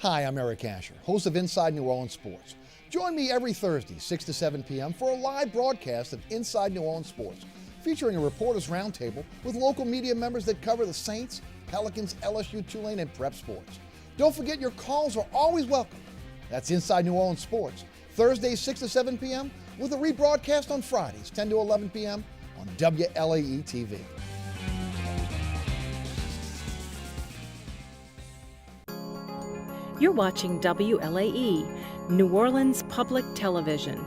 Hi, I'm Eric Asher, host of Inside New Orleans Sports. Join me every Thursday, 6 to 7 p.m. for a live broadcast of Inside New Orleans Sports, featuring a reporters roundtable with local media members that cover the Saints, Pelicans, LSU, Tulane, and prep sports. Don't forget your calls are always welcome. That's Inside New Orleans Sports, Thursdays 6 to 7 p.m. with a rebroadcast on Fridays 10 to 11 p.m. on WLAE-TV. You're watching WLAE, New Orleans Public Television.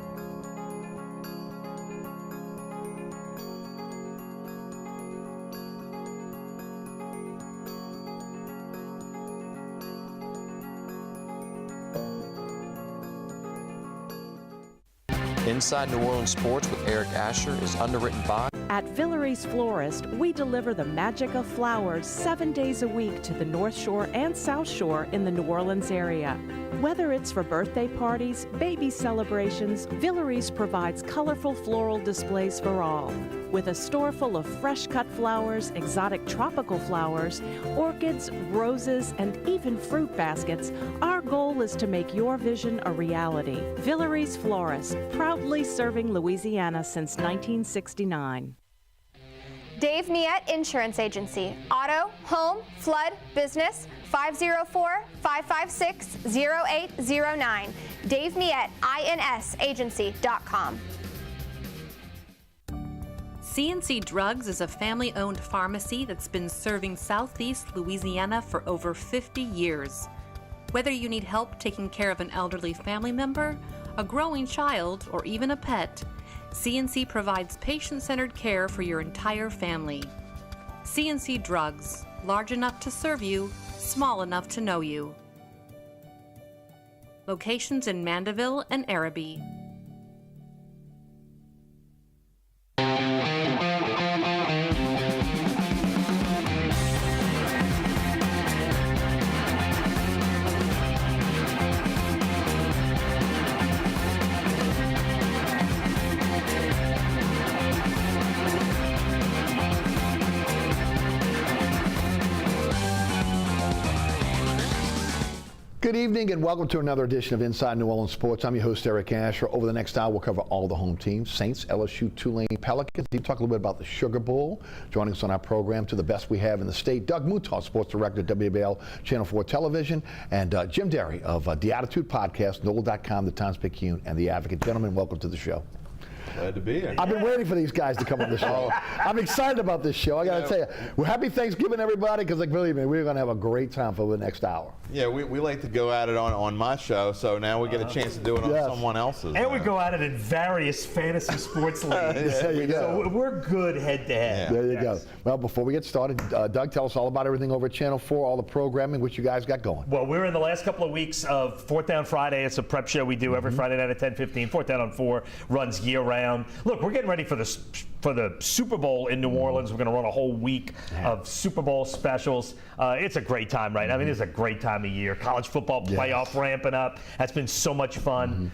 Inside New Orleans Sports with Eric Asher is underwritten by... At Villeries Florist, we deliver the magic of flowers 7 days a week to the North Shore and South Shore in the New Orleans area. Whether it's for birthday parties, baby celebrations, Villeries provides colorful floral displays for all. With a store full of fresh-cut flowers, exotic tropical flowers, orchids, roses, and even fruit baskets, our goal is to make your vision a reality. Villeries Florist, proudly serving Louisiana since 1969. Dave Miette Insurance Agency. Auto, home, flood, business, 504-556-0809. Dave Miette, INSagency.com. C&C Drugs is a family-owned pharmacy that's been serving Southeast Louisiana for over 50 years. Whether you need help taking care of an elderly family member, a growing child, or even a pet, C&C provides patient-centered care for your entire family. C&C Drugs, large enough to serve you, small enough to know you. Locations in Mandeville and Araby. Good evening and welcome to another edition of Inside New Orleans Sports. I'm your host, Eric Asher. Over the next hour, we'll cover all the home teams, Saints, LSU, Tulane, Pelicans. We'll talk a little bit about the Sugar Bowl. Joining us on our program to the best we have in the state, Doug Mouton, Sports Director at WBL Channel 4 Television, and Jim Derry of The Attitude Podcast, NOLA.com, The Times-Picayune, and The Advocate. Gentlemen, welcome to the show. Glad to be here. I've been waiting for these guys to come on the show. I'm excited about this show. I got to tell you, well, happy Thanksgiving, everybody, because like, believe me, we're going to have a great time for the next hour. Yeah, we like to go at it on my show, so now we get a chance to do it on someone else's. And we go at it in various fantasy sports leagues. There you go. So we're good head to head. There you go. Well, before we get started, Doug, tell us all about everything over at Channel 4, all the programming, which you guys got going. Well, we're in the last couple of weeks of Fourth Down Friday. It's a prep show we do every Friday night at 10:15. Fourth Down on 4 runs year-round. Look, we're getting ready for the Super Bowl in New Orleans. We're going to run a whole week of Super Bowl specials. It's a great time, right? I mean, it's a great time of year. College football playoff ramping up. That's been so much fun.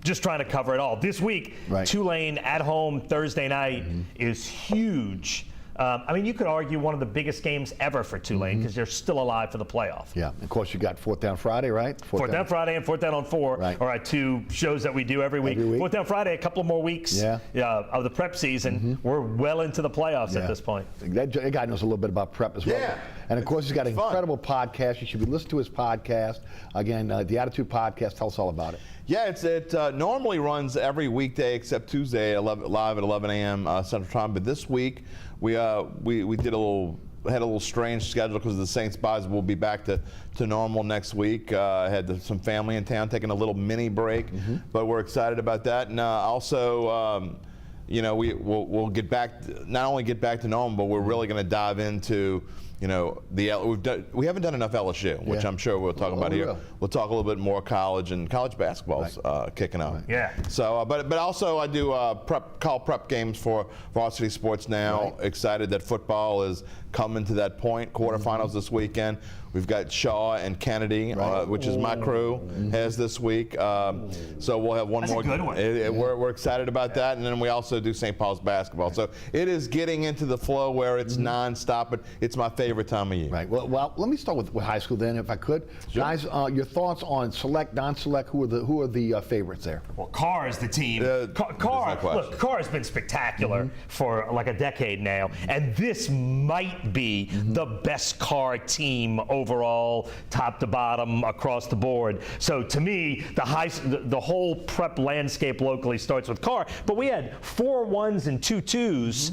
Just trying to cover it all. This week, Tulane at home Thursday night is huge. I mean, you could argue one of the biggest games ever for Tulane because they're still alive for the playoff. Yeah, of course, you got Fourth Down Friday, right? Fourth Down Friday and Fourth Down on 4 are our two shows that we do every week. Fourth Down Friday, a couple more weeks of the prep season. We're well into the playoffs at this point. That guy knows a little bit about prep as well. Yeah. And of course, he's got an incredible podcast. You should be listening to his podcast. Again, The Attitude Podcast. Tell us all about it. Yeah, it normally runs every weekday except Tuesday live at 11 a.m. Central Time. But this week we did had a little strange schedule because of the Saints buys. We'll be back to normal next week. Had some family in town taking a little mini break, but we're excited about that. And also, we'll get back, not only get back to normal, but we're really going to dive into we haven't done enough LSU, which I'm sure we'll talk about here. We'll talk a little bit more college, and college basketball's kicking up. Yeah. So, but also I do call prep games for Varsity Sports now. Excited that football is coming to that point. Quarterfinals this weekend. We've got Shaw and Kennedy, which is my crew, has this week. So we'll have one more. That's a good one. We're excited about that, and then we also do St. Paul's basketball. So it is getting into the flow where it's nonstop. But it's my favorite favorite time of year. Right. Well, let me start with high school then, if I could. Sure. Guys, your thoughts on select, non-select? Who are the favorites there? Well, Carr is the team. Carr has been spectacular for like a decade now, and this might be the best Carr team overall, top to bottom, across the board. So to me, the whole prep landscape locally starts with Carr. But we had 4 1s and 2 2s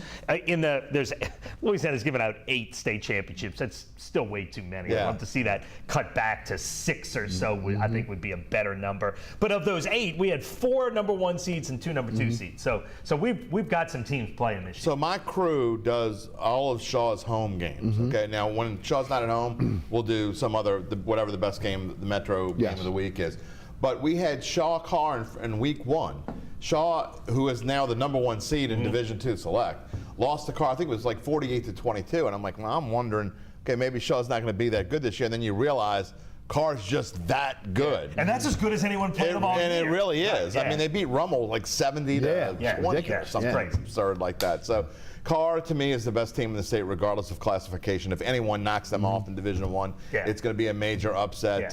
Louisiana's given out 8 state championships. That's still way too many. Yeah. I'd love to see that cut back to 6 or so. I think would be a better number. But of those 8, we had 4 number 1 seeds and 2 number 2 seeds. So we've got some teams playing this year. So my crew does all of Shaw's home games. Okay, now when Shaw's not at home, we'll do some other whatever the best game, the Metro game of the week is. But we had Shaw Carr in week 1. Shaw, who is now the number 1 seed in Division II Select, lost to Carr. I think it was like 48-22, and I'm like, well, I'm wondering, okay, maybe Shaw's not going to be that good this year. And then you realize Carr's just that good. And that's as good as anyone played them all year. And it really is. Yeah. I mean, they beat Rummel like 70-20 or something absurd like that. So Carr, to me, is the best team in the state, regardless of classification. If anyone knocks them off in Division I, it's going to be a major upset.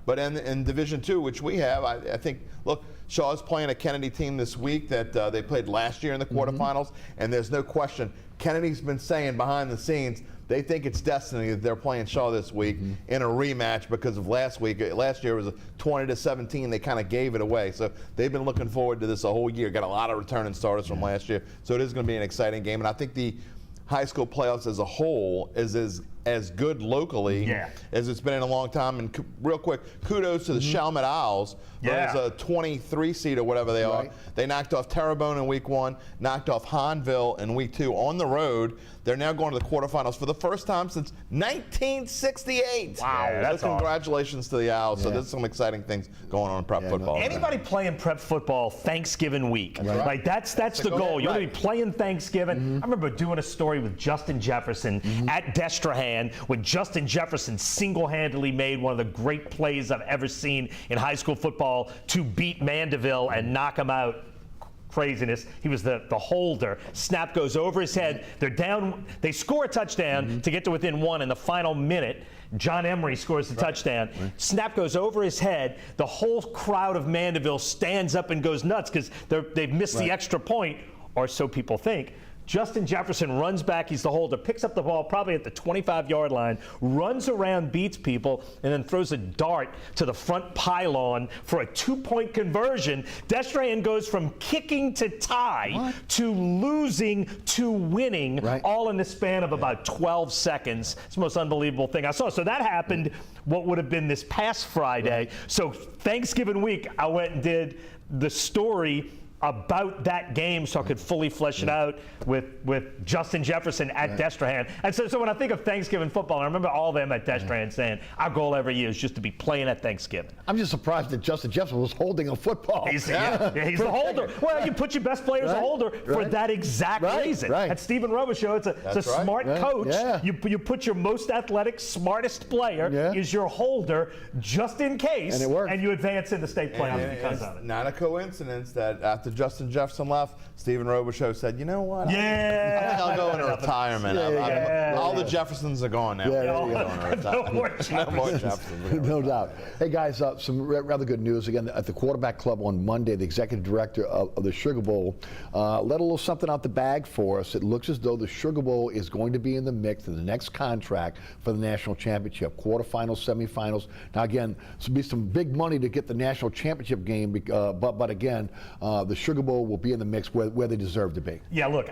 But in Division II, which we have, I think, look, Shaw's playing a Kennedy team this week that they played last year in the quarterfinals, and there's no question. Kennedy's been saying behind the scenes they think it's destiny that they're playing Shaw this week in a rematch because of last week. Last year was a 20-17. They kind of gave it away. So they've been looking forward to this a whole year. Got a lot of returning starters from last year. So it is going to be an exciting game. And I think the high school playoffs as a whole is as good locally as it's been in a long time. And real quick, kudos to the Chalmette Owls, who is a 23 seed or whatever they are. They knocked off Terrebonne in week 1, knocked off Hahnville in week 2 on the road. They're now going to the quarterfinals for the first time since 1968. Wow, so congratulations to the Owls. So there's some exciting things going on in prep football. Anybody playing prep football Thanksgiving week, like that's the goal. You're going to be playing Thanksgiving. I remember doing a story with Justin Jefferson at Destrehan when Justin Jefferson single-handedly made one of the great plays I've ever seen in high school football to beat Mandeville and knock him out. Craziness. He was the holder. Snap goes over his head. They're down. They score a touchdown to get to within 1 in the final minute. John Emery scores the touchdown. Snap goes over his head. The whole crowd of Mandeville stands up and goes nuts because they've missed the extra point, or so people think. Justin Jefferson runs back, he's the holder, picks up the ball probably at the 25-yard line, runs around, beats people, and then throws a dart to the front pylon for a 2-point conversion. Destrehan goes from kicking to tie to losing to winning, all in the span of about 12 seconds. It's the most unbelievable thing I saw. So that happened what would have been this past Friday. So Thanksgiving week, I went and did the story about that game so I could fully flesh it out with Justin Jefferson at Destrehan. And so when I think of Thanksgiving football, I remember all of them at Destrehan saying, our goal every year is just to be playing at Thanksgiving. I'm just surprised that Justin Jefferson was holding a football. He's the holder. Well, you put your best player as a holder for that exact reason. At Stephen Robichaux, it's a smart coach. You put your most athletic, smartest player is your holder just in case, and it worked. And you advance in the state playoffs because of it. Not a coincidence that after Justin Jefferson left, Stephen Robichaux said, you know what? I think I'll go into retirement. All the Jeffersons are gone now. No more Jeffersons. No doubt. Hey, guys, some rather good news. Again, at the Quarterback Club on Monday, the executive director of the Sugar Bowl let a little something out the bag for us. It looks as though the Sugar Bowl is going to be in the mix in the next contract for the national championship, quarterfinals, semifinals. Now, again, this will be some big money to get the national championship game, but again, the Sugar Bowl will be in the mix where they deserve to be. Yeah, look,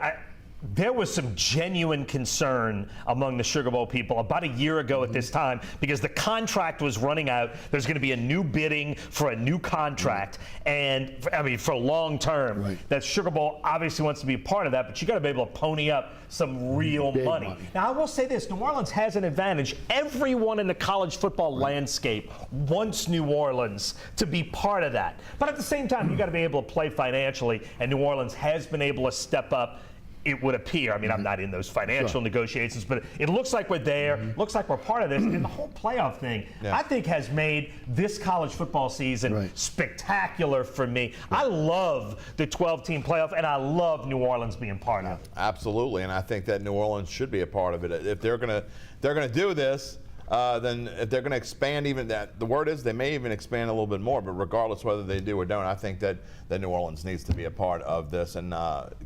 there was some genuine concern among the Sugar Bowl people about a year ago at this time because the contract was running out. There's going to be a new bidding for a new contract, and I mean for long term. That Sugar Bowl obviously wants to be a part of that, but you got to be able to pony up some real money. Now, I will say this: New Orleans has an advantage. Everyone in the college football landscape wants New Orleans to be part of that, but at the same time, you got to be able to play financially, and New Orleans has been able to step up it would appear. I mean, I'm not in those financial negotiations, but it looks like we're there. Looks like we're part of this. And the whole playoff thing, I think, has made this college football season spectacular for me. I love the 12-team playoff, and I love New Orleans being part of it. Absolutely, and I think that New Orleans should be a part of it. If they're gonna do this, then if they're going to expand even that, the word is they may even expand a little bit more, but regardless whether they do or don't, I think that New Orleans needs to be a part of this, and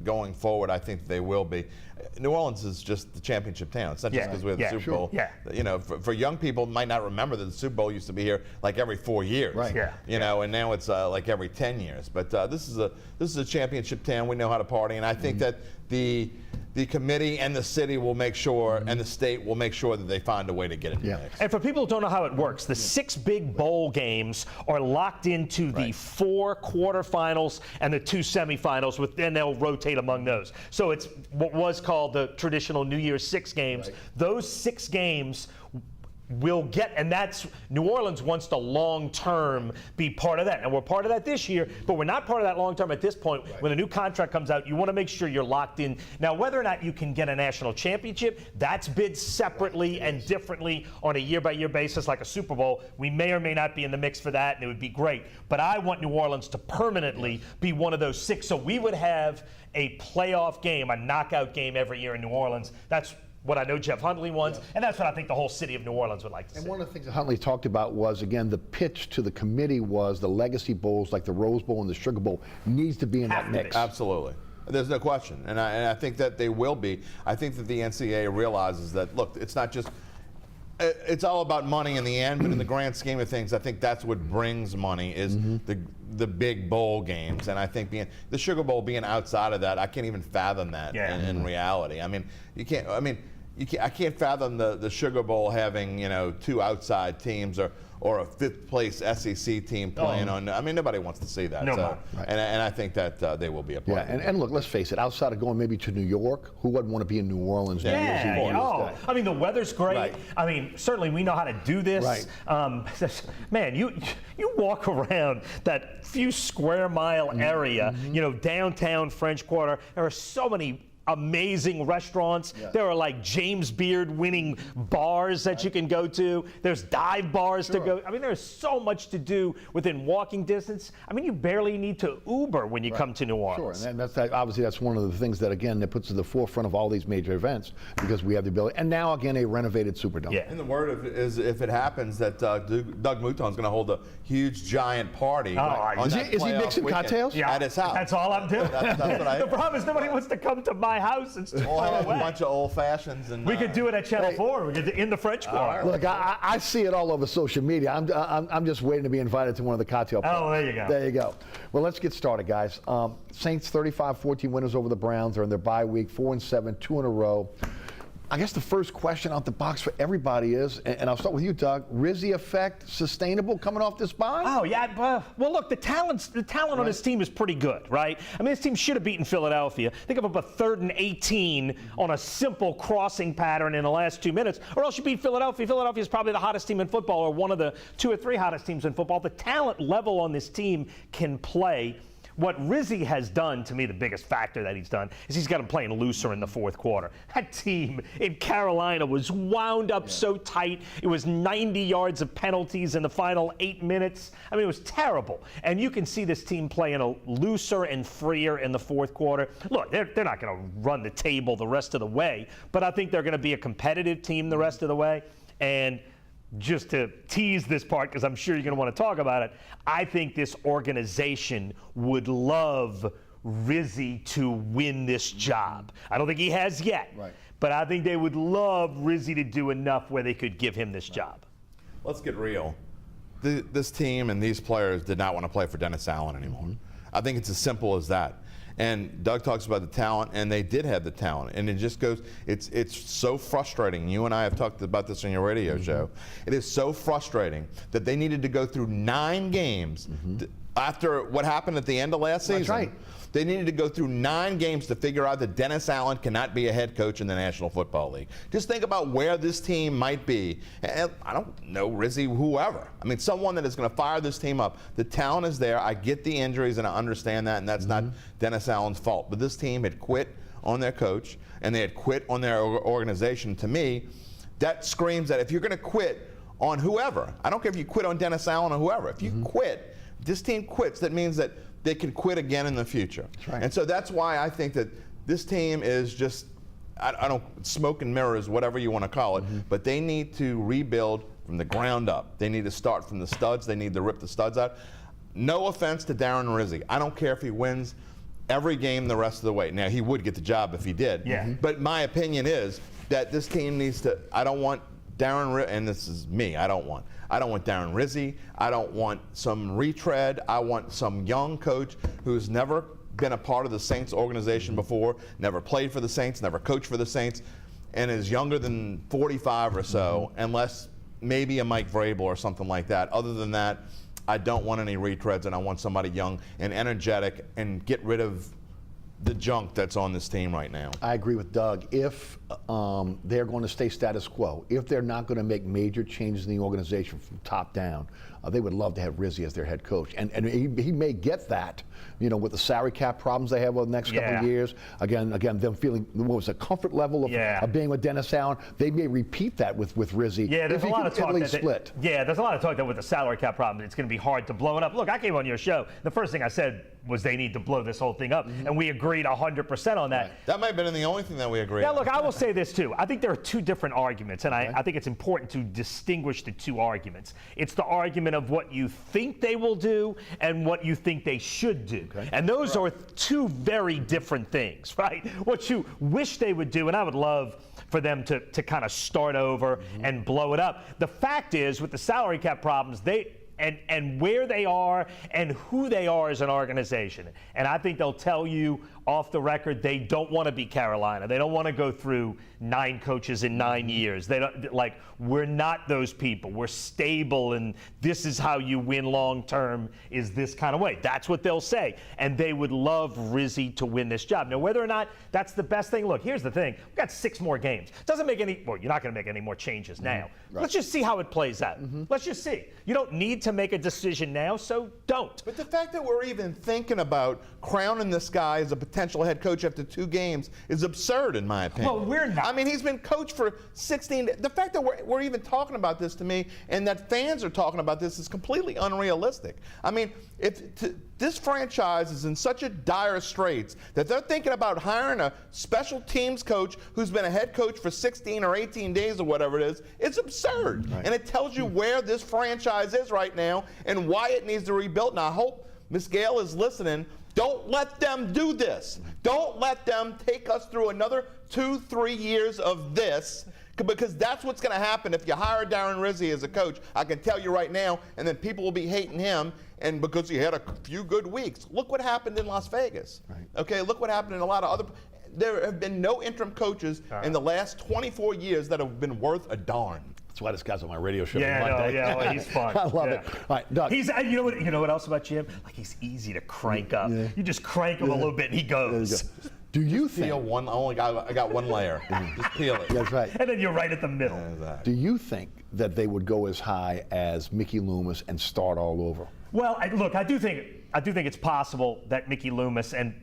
going forward, I think they will be. New Orleans is just the championship town. It's not just because we have the Super Bowl. You know, for young people might not remember that the Super Bowl used to be here like every 4 years. You know, and now it's like every 10 years. But this is a championship town. We know how to party, and I think that the committee and the city will make sure, and the state will make sure that they find a way to get in the mix. And for people who don't know how it works, the 6 big bowl games are locked into the 4 quarterfinals and the 2 semifinals, then they'll rotate among those. So it's what was called the traditional New Year's 6 games. Those 6 games will get, and that's, New Orleans wants to long-term be part of that. And we're part of that this year, but we're not part of that long-term at this point. When a new contract comes out, you want to make sure you're locked in. Now, whether or not you can get a national championship, that's bid separately and differently on a year-by-year basis like a Super Bowl. We may or may not be in the mix for that, and it would be great. But I want New Orleans to permanently be one of those 6. So we would have a playoff game, a knockout game every year in New Orleans. That's what I know Jeff Huntley wants, and that's what I think the whole city of New Orleans would like to see. And one of the things that Huntley talked about was, again, the pitch to the committee was the legacy bowls like the Rose Bowl and the Sugar Bowl needs to be in that mix. Absolutely. There's no question. And I think that they will be. I think that the NCAA realizes that, look, it's not just, it's all about money in the end, but in the grand scheme of things, I think that's what brings money is the big bowl games. And I think the Sugar Bowl being outside of that, I can't even fathom that in reality. I mean, I can't fathom the Sugar Bowl having, 2 outside teams or a 5th place SEC team playing on. I mean, nobody wants to see that. No, and I think that they will be a part of it. And look, let's face it, outside of going maybe to New York, who wouldn't want to be in New Orleans? I mean, the weather's great. I mean, certainly we know how to do this. Man, you walk around that few square mile area, downtown French Quarter, there are so many amazing restaurants. There are like James Beard winning bars that you can go to. There's dive bars to go. I mean, there's so much to do within walking distance. I mean, you barely need to Uber when you come to New Orleans. And obviously that's one of the things that, again, that puts at the forefront of all these major events because we have the ability. And now, again, a renovated Superdome. And the word is if it happens that Doug Mouton is going to hold a huge, giant party. Is he mixing cocktails? At his house. That's all I'm doing. That's what I The problem is nobody wants to come to my house. It's we'll have a bunch of old fashions, and we could do it at Channel 4. We could in the French Quarter. Look, I see it all over social media. I'm just waiting to be invited to one of the cocktail parties. Oh, there you go. There you go. Well, let's get started, guys. Saints 35-14 winners over the Browns. They're in their bye week, 4-7, 2 in a row. I guess the first question out the box for everybody is, and I'll start with you, Doug, Rizzi effect sustainable coming off this bye? Oh, yeah. Well, look, the talent on this team is pretty good, right? I mean, this team should have beaten Philadelphia. Think of a 3rd and 18 on a simple crossing pattern in the last 2 minutes, or else you beat Philadelphia. Philadelphia is probably the hottest team in football, or one of the 2 or 3 hottest teams in football. The talent level on this team can play. What Rizzi has done, to me, the biggest factor that he's done, is he's got him playing looser in the 4th quarter. That team in Carolina was wound up so tight. It was 90 yards of penalties in the final 8 minutes. I mean, it was terrible. And you can see this team playing a looser and freer in the 4th quarter. Look, they're not going to run the table the rest of the way, but I think they're going to be a competitive team the rest of the way. And just to tease this part, because I'm sure you're going to want to talk about it, I think this organization would love Rizzi to win this job. I don't think he has yet, but I think they would love Rizzi to do enough where they could give him this job. Let's get real. This team and these players did not want to play for Dennis Allen anymore. I think it's as simple as that. And Doug talks about the talent, and they did have the talent. And it just goes, it's so frustrating. You and I have talked about this on your radio show. It is so frustrating that they needed to go through 9 games after what happened at the end of last season. That's right. They needed to go through 9 games to figure out that Dennis Allen cannot be a head coach in the National Football League. Just think about where this team might be. And I don't know, Rizzi, whoever. I mean, someone that is going to fire this team up. The talent is there. I get the injuries, and I understand that, and that's not Dennis Allen's fault. But this team had quit on their coach and they had quit on their organization, to me, that screams that if you're going to quit on whoever, I don't care if you quit on Dennis Allen or whoever, if you quit, this team quits, that means that they can quit again in the future. Right. And so that's why I think that this team is just, I don't, smoke and mirrors, whatever you want to call it, but they need to rebuild from the ground up. They need to start from the studs. They need to rip the studs out. No offense to Darren Rizzi. I don't care if he wins every game the rest of the way. Now, he would get the job if he did. Yeah. But my opinion is that this team needs to, I don't want Darren Rizzi, and this is me, I don't want Darren Rizzi. I don't want some retread. I want some young coach who's never been a part of the Saints organization before, never played for the Saints, never coached for the Saints, and is younger than 45 or so, unless maybe a Mike Vrabel or something like that. Other than that, I don't want any retreads, and I want somebody young and energetic and get rid of the junk that's on this team right now. I agree with Doug. If they're going to stay status quo, if they're not going to make major changes in the organization from top down, they would love to have Rizzi as their head coach. And he may get that, you know, with the salary cap problems they have over the next couple of years. Again, them feeling what was a comfort level of being with Dennis Allen. They may repeat that with Rizzi. Yeah, there's a lot of talk split. There's a lot of talk that with the salary cap problem, it's going to be hard to blow it up. Look, I came on your show. The first thing I said was they need to blow this whole thing up, and we agreed 100% on that. That might have been the only thing that we agreed on. Now, look, I will say this too. I think there are two different arguments, and I think it's important to distinguish the two arguments. It's the argument of what you think they will do and what you think they should do. And those are two very different things, right? What you wish they would do, and I would love for them to kind of start over and blow it up. The fact is, with the salary cap problems, and where they are and who they are as an organization. And I think they'll tell you off the record they don't want to be Carolina. They don't want to go through 9 coaches in 9 years. They don't, like, we're not those people. We're stable, and this is how you win long term, is this kind of way. That's what they'll say. And they would love Rizzi to win this job. Now, whether or not that's the best thing, look, here's the thing. We've got 6 more games. Doesn't make any, well, you're not going to make any more changes now. Let's just see how it plays out. Let's just see. You don't need to make a decision now, so don't. But the fact that we're even thinking about crowning this guy as a potential head coach after 2 games is absurd, in my opinion. Well, we're not. I mean, he's been coached for 16. The fact that we're even talking about this, to me, and that fans are talking about this, is completely unrealistic. I mean, this franchise is in such a dire straits that they're thinking about hiring a special teams coach who's been a head coach for 16 or 18 days or whatever it is. It's absurd. And it tells you where this franchise is right now and why it needs to rebuild. And I hope Ms. Gale is listening. Don't let them do this. Don't let them take us through another 2-3 years of this, because that's what's going to happen if you hire Darren Rizzi as a coach. I can tell you right now, and then people will be hating him, and because he had a few good weeks. Look what happened in Las Vegas. Okay, look what happened in a lot of other. There have been no interim coaches in the last 24 years that have been worth a darn. That's why this guy's on my radio show. Well, he's fun. I love it. All right, Doug. He's, you know what else about Jim? Like, he's easy to crank up. You just crank him a little bit and he goes. Do you think? Peel one. I got one layer. Just peel it. That's right. And then you're right at the middle. Do you think that they would go as high as Mickey Loomis and start all over? Well, look, I do think it's possible that Mickey Loomis, and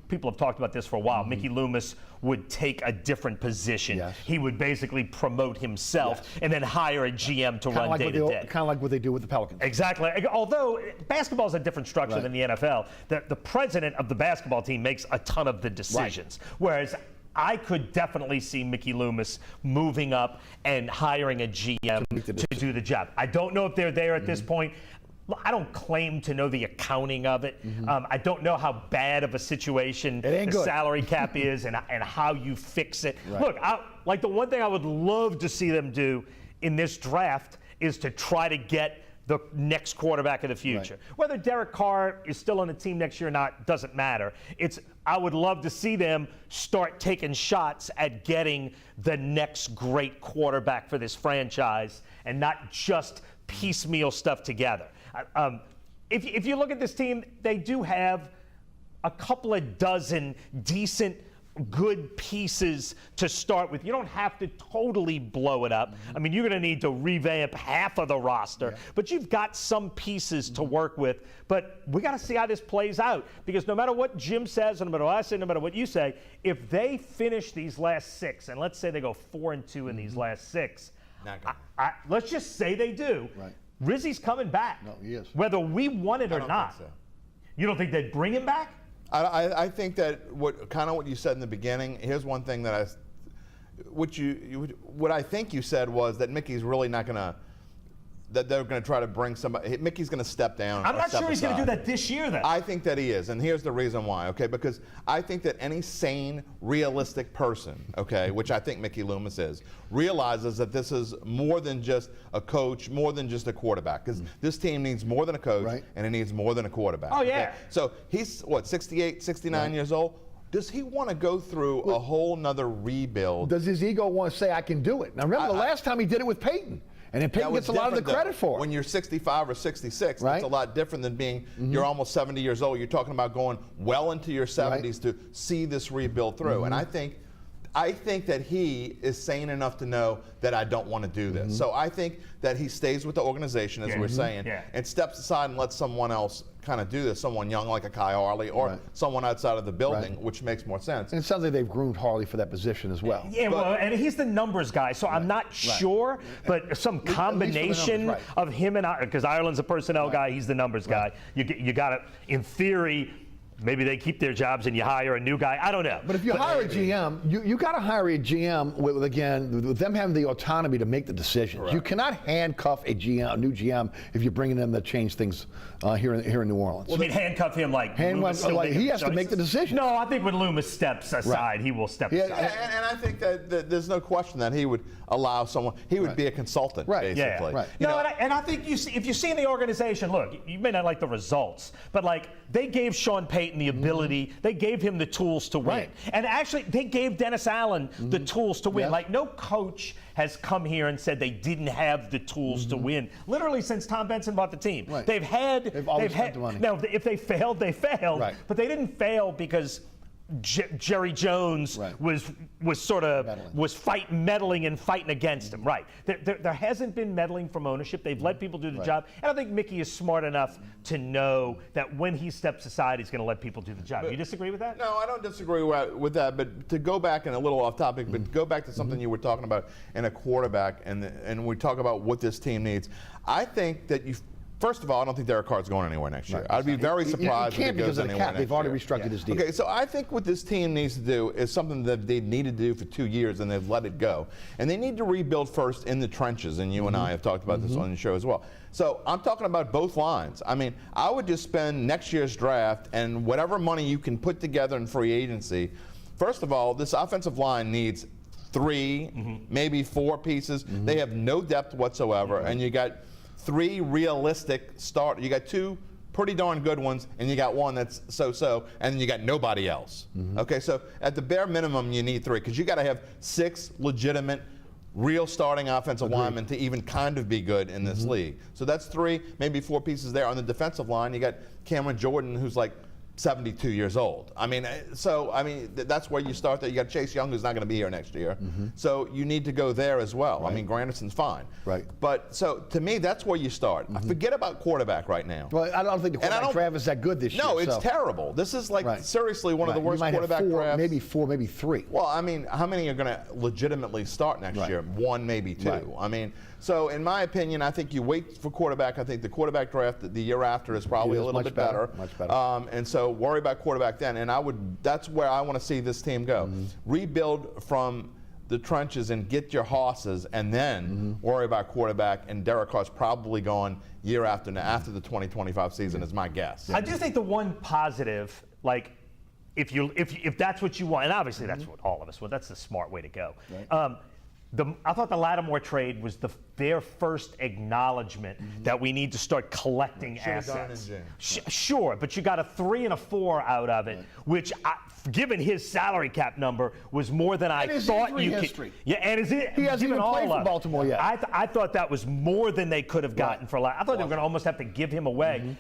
people have talked about this for a while, Mickey Loomis would take a different position. He would basically promote himself and then hire a GM to run day to day. Kind of like what they do with the Pelicans. Exactly. Although basketball is a different structure than the NFL, the president of the basketball team makes a ton of the decisions. Whereas I could definitely see Mickey Loomis moving up and hiring a GM to do the job. I don't know if they're there at this point. I don't claim to know the accounting of it. I don't know how bad of a situation the salary cap is and how you fix it. Look, like the one thing I would love to see them do in this draft is to try to get the next quarterback of the future. Whether Derek Carr is still on the team next year or not doesn't matter. I would love to see them start taking shots at getting the next great quarterback for this franchise and not just piecemeal stuff together. If you look at this team, they do have a couple of dozen decent good pieces to start with. You don't have to totally blow it up. I mean, you're going to need to revamp half of the roster, but you've got some pieces to work with. But we got to see how this plays out, because no matter what Jim says, and no matter what I say, no matter what you say, if they finish these last 6, and let's say they go 4-2 in these last 6, let's just say they do. Right. Rizzy's coming back. No, he is. Whether we want it or not. Think so. You don't think they'd bring him back? I think that what you said in the beginning. Here's one thing that what I think you said was that Mickey's really not gonna. That they're going to try to bring somebody. Mickey's going to step down. I'm not sure he's going to do that this year, then. I think that he is, and here's the reason why. Okay, because I think that any sane, realistic person, okay, which I think Mickey Loomis is, realizes that this is more than just a coach, more than just a quarterback. Because this team needs more than a coach, and it needs more than a quarterback. Oh, yeah. Okay? So he's, 68, 69 years old? Does he want to go through a whole nother rebuild? Does his ego want to say, I can do it? Now, remember the last time he did it with Peyton. And then Peyton gets a lot of the credit for it. When you're 65 or 66, right? It's a lot different than being, you're almost 70 years old. You're talking about going well into your 70s to see this rebuild through. And I think that he is sane enough to know that I don't want to do this. So I think that he stays with the organization, as we're saying, and steps aside and lets someone else kind of do this, someone young like a Kai Harley or someone outside of the building, which makes more sense. And it sounds like they've groomed Harley for that position as well. Yeah, well, and he's the numbers guy, so I'm not sure, but some combination of him and because Ireland's a personnel guy, he's the numbers guy. You got to, in theory, maybe they keep their jobs and you hire a new guy. I don't know. But if you hire a GM, you got to hire a GM with them having the autonomy to make the decisions. Right. You cannot handcuff a new GM if you're bringing them to change things here in New Orleans. Well, I mean, handcuff him like he has to make the decision. No, I think when Loomis steps aside, he will step aside. And I think that there's no question that he would allow someone. He would be a consultant, basically. Yeah. No, and I think if you see in the organization, look, you may not like the results, but like they gave Sean Payton the ability, they gave him the tools to win. And actually, they gave Dennis Allen the tools to win. Like, no coach has come here and said they didn't have the tools to win. Literally since Tom Benson bought the team. They've always had the money. Now, if they failed, they failed. But they didn't fail because Jerry Jones was meddling and fighting against him. There hasn't been meddling from ownership. They've let people do the job. And I think Mickey is smart enough to know that when he steps aside, he's going to let people do the job. You disagree with that? No, I don't disagree with that. But to go back and a little off topic, but go back to something you were talking about in a quarterback, and we talk about what this team needs. I think that first of all, I don't think Derek Carr's going anywhere next year. I'd be very surprised if he goes anywhere next year. They've already restructured his deal. Okay, so I think what this team needs to do is something that they needed to do for 2 years and they've let it go. And they need to rebuild first in the trenches, and you and I have talked about this on the show as well. So I'm talking about both lines. I mean, I would just spend next year's draft and whatever money you can put together in free agency. First of all, this offensive line needs 3, maybe 4 pieces. They have no depth whatsoever, and you got 3 realistic start. You got 2 pretty darn good ones, and you got 1 that's so-so, and then you got nobody else. Okay, so at the bare minimum, you need 3, because you got to have 6 legitimate, real starting offensive linemen to even kind of be good in this league. So that's 3, maybe 4 pieces there. On the defensive line, you got Cameron Jordan, who's like 72 years old. I mean, that's where you start there. You got Chase Young, who's not going to be here next year. So you need to go there as well. I mean, Granderson's fine. But so to me, that's where you start. Forget about quarterback right now. Well, I don't think the quarterback draft is that good this year. No, it's terrible. This is like seriously one of the worst quarterback drafts. Maybe 4, maybe 3. Well, I mean, how many are going to legitimately start next year? 1, maybe 2. I mean, so in my opinion, I think you wait for quarterback. I think the quarterback draft the year after is probably a little bit better. Much better. And so worry about quarterback then. And that's where I want to see this team go. Rebuild from the trenches and get your horses, and then worry about quarterback. And Derek Carr's probably gone year after the 2025 season is my guess. I do think the one positive, like, if that's what you want, and obviously that's what all of us want, that's the smart way to go. I thought the Lattimore trade was the their first acknowledgement that we need to start collecting assets. Sure, but you got a 3 and a 4 out of it, which, given his salary cap number, was more than I thought you could. Yeah, and he hasn't even played for Baltimore yet. I thought that was more than they could have gotten for a lot. I thought they were going to almost have to give him away.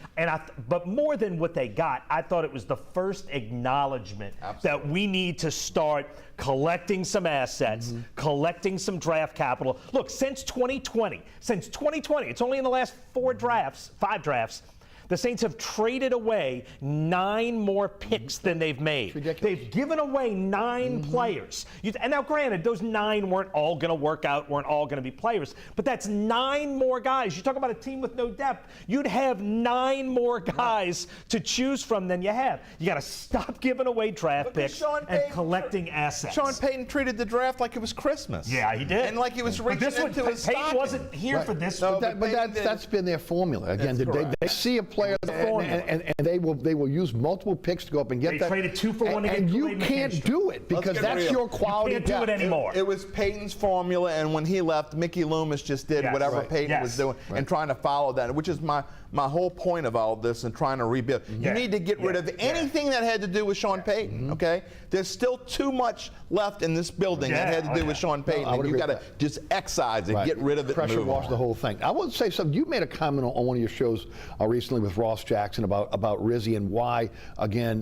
But more than what they got, I thought it was the first acknowledgement that we need to start collecting some assets, collecting some draft capital. Look, since 2020, it's only in the last 5 drafts, the Saints have traded away 9 more picks than they've made. They've given away 9 players. And now, granted, those 9 weren't all going to work out, weren't all going to be players, but that's 9 more guys. You talk about a team with no depth. You'd have 9 more guys to choose from than you have. You got to stop giving away draft picks and collecting assets. Sean Payton treated the draft like it was Christmas. Yeah, he did. And like he was reaching into his stocking. Payton wasn't here for this. No, but that's been their formula. Again, they see a player and they will use multiple picks to go up and get that. They traded 2 for 1 to get and you can't do it because that's your quality. You can't do it anymore. It was Payton's formula, and when he left, Mickey Loomis just did whatever Payton was doing and trying to follow that, which is my whole point of all this and trying to rebuild. You need to get rid of anything that had to do with Sean Payton, okay? There's still too much left in this building that had to do with Sean Payton, and you got to just excise it, get rid of it. Pressure wash the whole thing. I want to say something. You made a comment on one of your shows recently with Ross Jackson about Rizzy and why, again,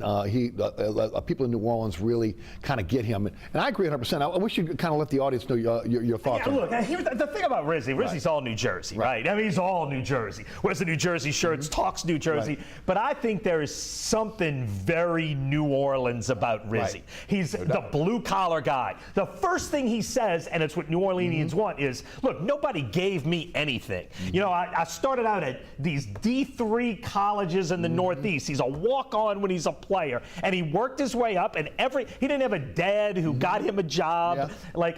people in New Orleans really kind of get him. And I agree 100%. I wish you'd kind of let the audience know your thoughts on look, here's the thing about Rizzy's all New Jersey, right? I mean, he's all New Jersey. Wears the New Jersey shirts, talks New Jersey. But I think there is something very New Orleans about Rizzy. He's the blue-collar guy. The first thing he says, and it's what New Orleanians want, is, look, nobody gave me anything. You know, I started out at these D3 colleges in the Northeast. He's a walk-on when he's a player, and he worked his way up. And he didn't have a dad who got him a job. Like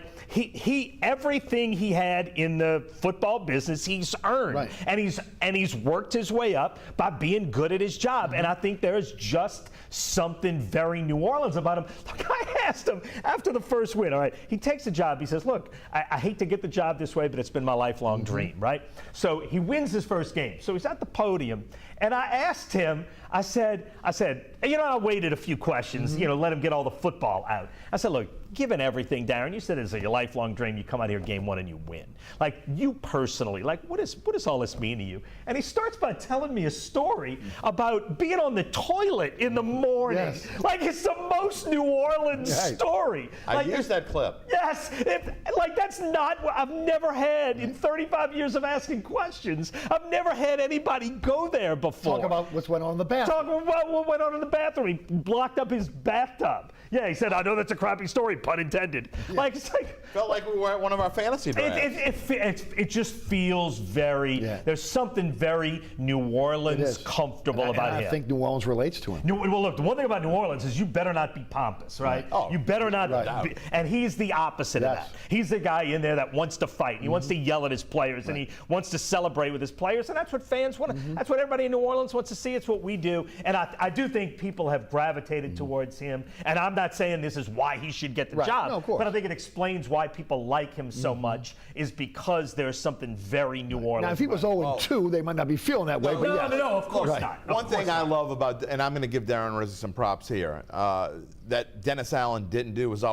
everything he had in the football business, he's earned, and he's worked his way up by being good at his job. And I think there's just something very New Orleans about him. Look, I asked him after the first win. All right, he takes the job. He says, "Look, I hate to get the job this way, but it's been my lifelong dream." Right? So he wins his first game. So he's at the podium. And I asked him, I said, you know, I waited a few questions, you know, let him get all the football out. I said, look, given everything, Darren, you said it's your lifelong dream, you come out here game 1 and you win. Like, you personally, like, what does all this mean to you? And he starts by telling me a story about being on the toilet in the morning. Like, it's the most New Orleans story. I used that clip. Yes. That's not what I've never had in 35 years of asking questions. I've never had anybody go there before. Talk about what's went on in the bathroom. Talk about what went on in the bathroom. He blocked up his bathtub. Yeah, he said, I know that's a crappy story, pun intended. Like, it's like... Felt like we were at one of our fantasy drafts. It just feels very... There's something very New Orleans comfortable about him. I think New Orleans relates to him. Well, look, the one thing about New Orleans is you better not be pompous, right? You better not be... And he's the opposite of that. He's the guy in there that wants to fight. He wants to yell at his players, and he wants to celebrate with his players, and that's what fans want. That's what everybody in New Orleans wants to see. It's what we do. And I do think people have gravitated towards him, and I'm not saying this is why he should get the job, no, of course. but I think it explains why people like him so much is because there's something very New Orleans. Now, if he was 0-2, they might not be feeling that way. No, of course not. One thing I love about, and I'm going to give Darren Rizzy some props here, that Dennis Allen didn't do was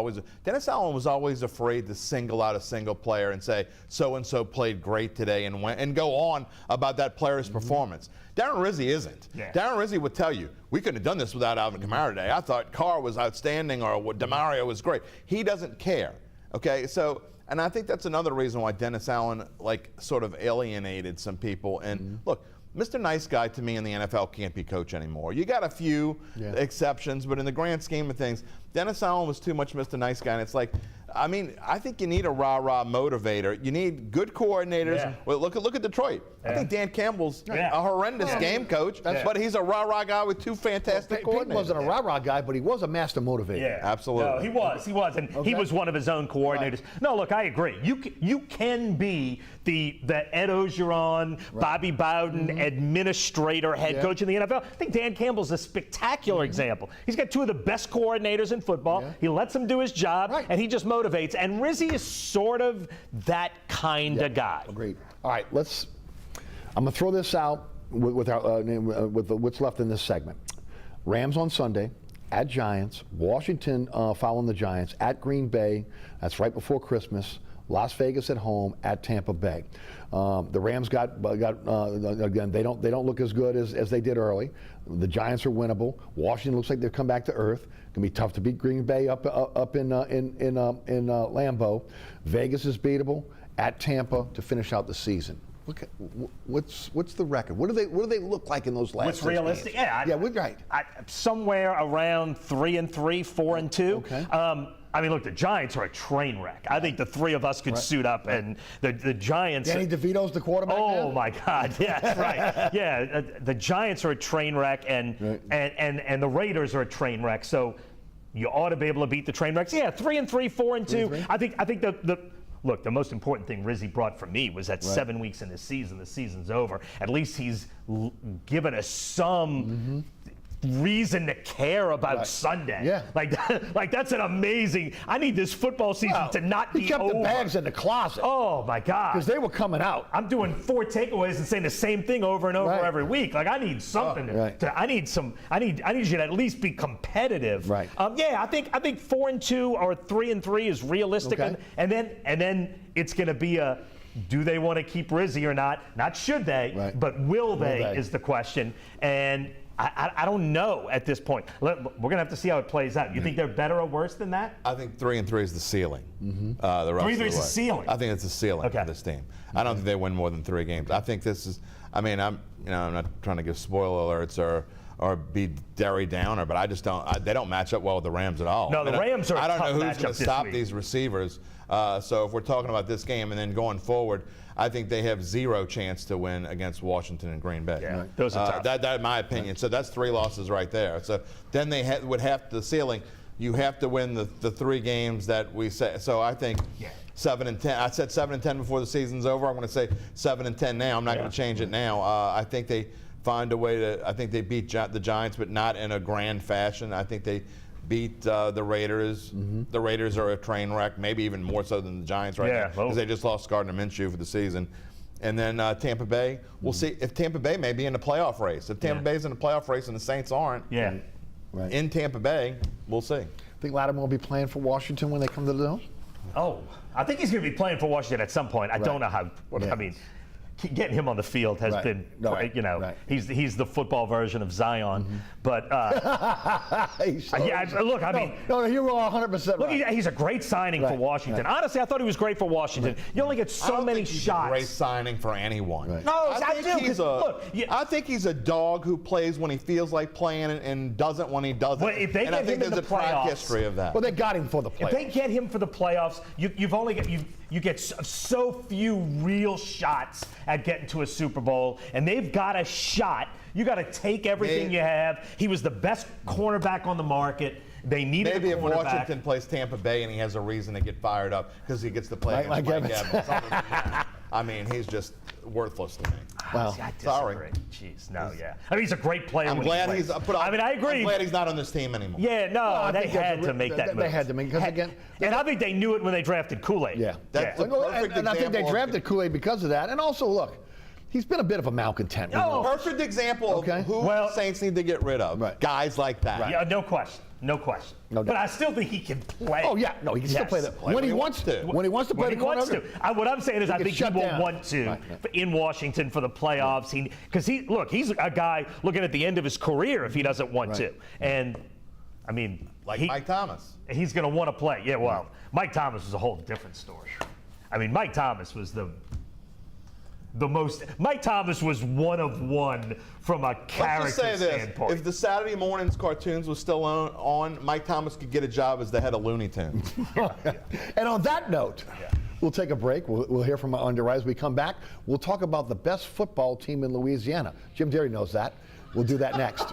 Dennis Allen was always afraid to single out a single player and say, so-and-so played great today and go on about that player's performance. Darren Rizzy isn't. Darren Rizzy would tell you, we couldn't have done this without Alvin Kamara today. I thought Carr was outstanding or DeMario was great. He doesn't care, okay? So, and I think that's another reason why Dennis Allen, like, sort of alienated some people. And look, Mr. Nice Guy to me in the NFL can't be coach anymore. You got a few exceptions, but in the grand scheme of things, Dennis Allen was too much Mr. Nice Guy, and it's like, I mean, I think you need a rah-rah motivator. You need good coordinators. Well, look at Detroit. I think Dan Campbell's a horrendous game coach, but he's a rah-rah guy with 2 fantastic coordinators. He wasn't a rah-rah guy, but he was a master motivator. Yeah, absolutely. No, he was, and he was one of his own coordinators. No, look, I agree. You can be the Ed Ogeron, Bobby Bowden, administrator, head coach in the NFL. I think Dan Campbell's a spectacular example. He's got 2 of the best coordinators in football. He lets them do his job, and he just motivates motivates, and Rizzi is sort of that kind of guy. Agreed. All right, I'm going to throw this out with what's left in this segment. Rams on Sunday, at Giants, Washington following the Giants, at Green Bay, that's right before Christmas, Las Vegas at home, at Tampa Bay. The Rams got again, they don't look as good as they did early. The Giants are winnable. Washington looks like they've come back to earth. It's going to be tough to beat Green Bay up in Lambeau. Vegas is beatable, at Tampa to finish out the season. Look at what's the record? What do they look like in those last? What's realistic? Games? Yeah, right. Somewhere around 3-3, 4-2. Okay. I mean, look, the Giants are a train wreck. I think the three of us could suit up, and the Giants. Danny DeVito's the quarterback. Oh now? my God! Yeah, that's right. Yeah, the Giants are a train wreck, and the Raiders are a train wreck. So you ought to be able to beat the train wrecks. Yeah, 3-3, 4-2. I think Look, the most important thing Rizzi brought for me was that 7 weeks in the season's over. At least he's given us some reason to care about Sunday. Yeah. Like that's an amazing. I need this football season to not be over. He kept the bags in the closet. Oh my God. Because they were coming out. I'm doing 4 takeaways and saying the same thing over and over every week. Like I need something. I need you to at least be competitive. Right. Yeah, I think 4-2 or 3-3 is realistic, and then it's going to be a. Do they want to keep Rizzi or not? Not should they, but will they is the question. And I don't know at this point. We're going to have to see how it plays out. You think they're better or worse than that? I think 3-3 is the ceiling. The rest 3-3 is the ceiling. I think it's the ceiling for this team. I don't think they win more than 3 games. I think this is. I mean, I'm not trying to give spoiler alerts or be Derry downer, but I just don't. They don't match up well with the Rams at all. No, the Rams are. I don't know who's going to stop these receivers. So if we're talking about this game and then going forward, I think they have 0 chance to win against Washington and Green Bay. Yeah, those are tough. That's my opinion. So that's 3 losses right there. So then they would have the ceiling. You have to win the 3 games that we say. So I think 7-10. I said 7-10 before the season's over. I'm going to say 7-10 now. I'm not going to change it now. I think they find a way to. I think they beat the Giants, but not in a grand fashion. I think they beat the Raiders. The Raiders are a train wreck, maybe even more so than the Giants right now, because they just lost Gardner Minshew for the season. And then Tampa Bay, we'll see if Tampa Bay may be in the playoff race. If Tampa Bay's in the playoff race and the Saints aren't in Tampa Bay, we'll see. Think Latimer will be playing for Washington when they come to the Dome? Oh, I think he's going to be playing for Washington at some point. I don't know how. I mean, getting him on the field has been, he's the football version of Zion. But look, I mean, you were 100% look, right. He's a great signing for Washington. Honestly, I thought he was great for Washington. You only get so many shots. A great signing for anyone. No, I think he's a dog who plays when he feels like playing and doesn't when he doesn't. Well, if they get him in the playoffs, track history of that. Well, they got him for the playoffs. If they get him for the playoffs, you get so few real shots at getting to a Super Bowl, and they've got a shot. You got to take everything you have. He was the best cornerback on the market. They needed maybe a cornerback. If Washington plays Tampa Bay and he has a reason to get fired up because he gets to play against Mike Evans. I mean, he's just worthless to me. Well, sorry. Jeez, no, I mean, he's a great player. I'm glad I agree. I'm glad he's not on this team anymore. Yeah, no, they had to make that move. They had to make because again, and I think they knew it when they drafted Kool-Aid. That's the perfect and I think they drafted Kool-Aid because of that. And also, look, he's been a bit of a malcontent. Perfect example of who the Saints need to get rid of. Guys like that. Yeah, no question. But I still think he can play. Oh, yeah. No, he can still play that. When he wants to. When he wants to play the corner. What I'm saying is I think he will want to in Washington for the playoffs. Because he's a guy looking at the end of his career if he doesn't want to. And, I mean. Mike Thomas. He's going to want to play. Yeah, well, Mike Thomas was a whole different story. I mean, Mike Thomas was Mike Thomas was one of one from a character standpoint. Let's just say this. If the Saturday morning's cartoons was still on, Mike Thomas could get a job as the head of Looney Tunes. And on that note, we'll take a break. We'll hear from our underwriters. As we come back, we'll talk about the best football team in Louisiana. Jim Derry knows that. We'll do that next.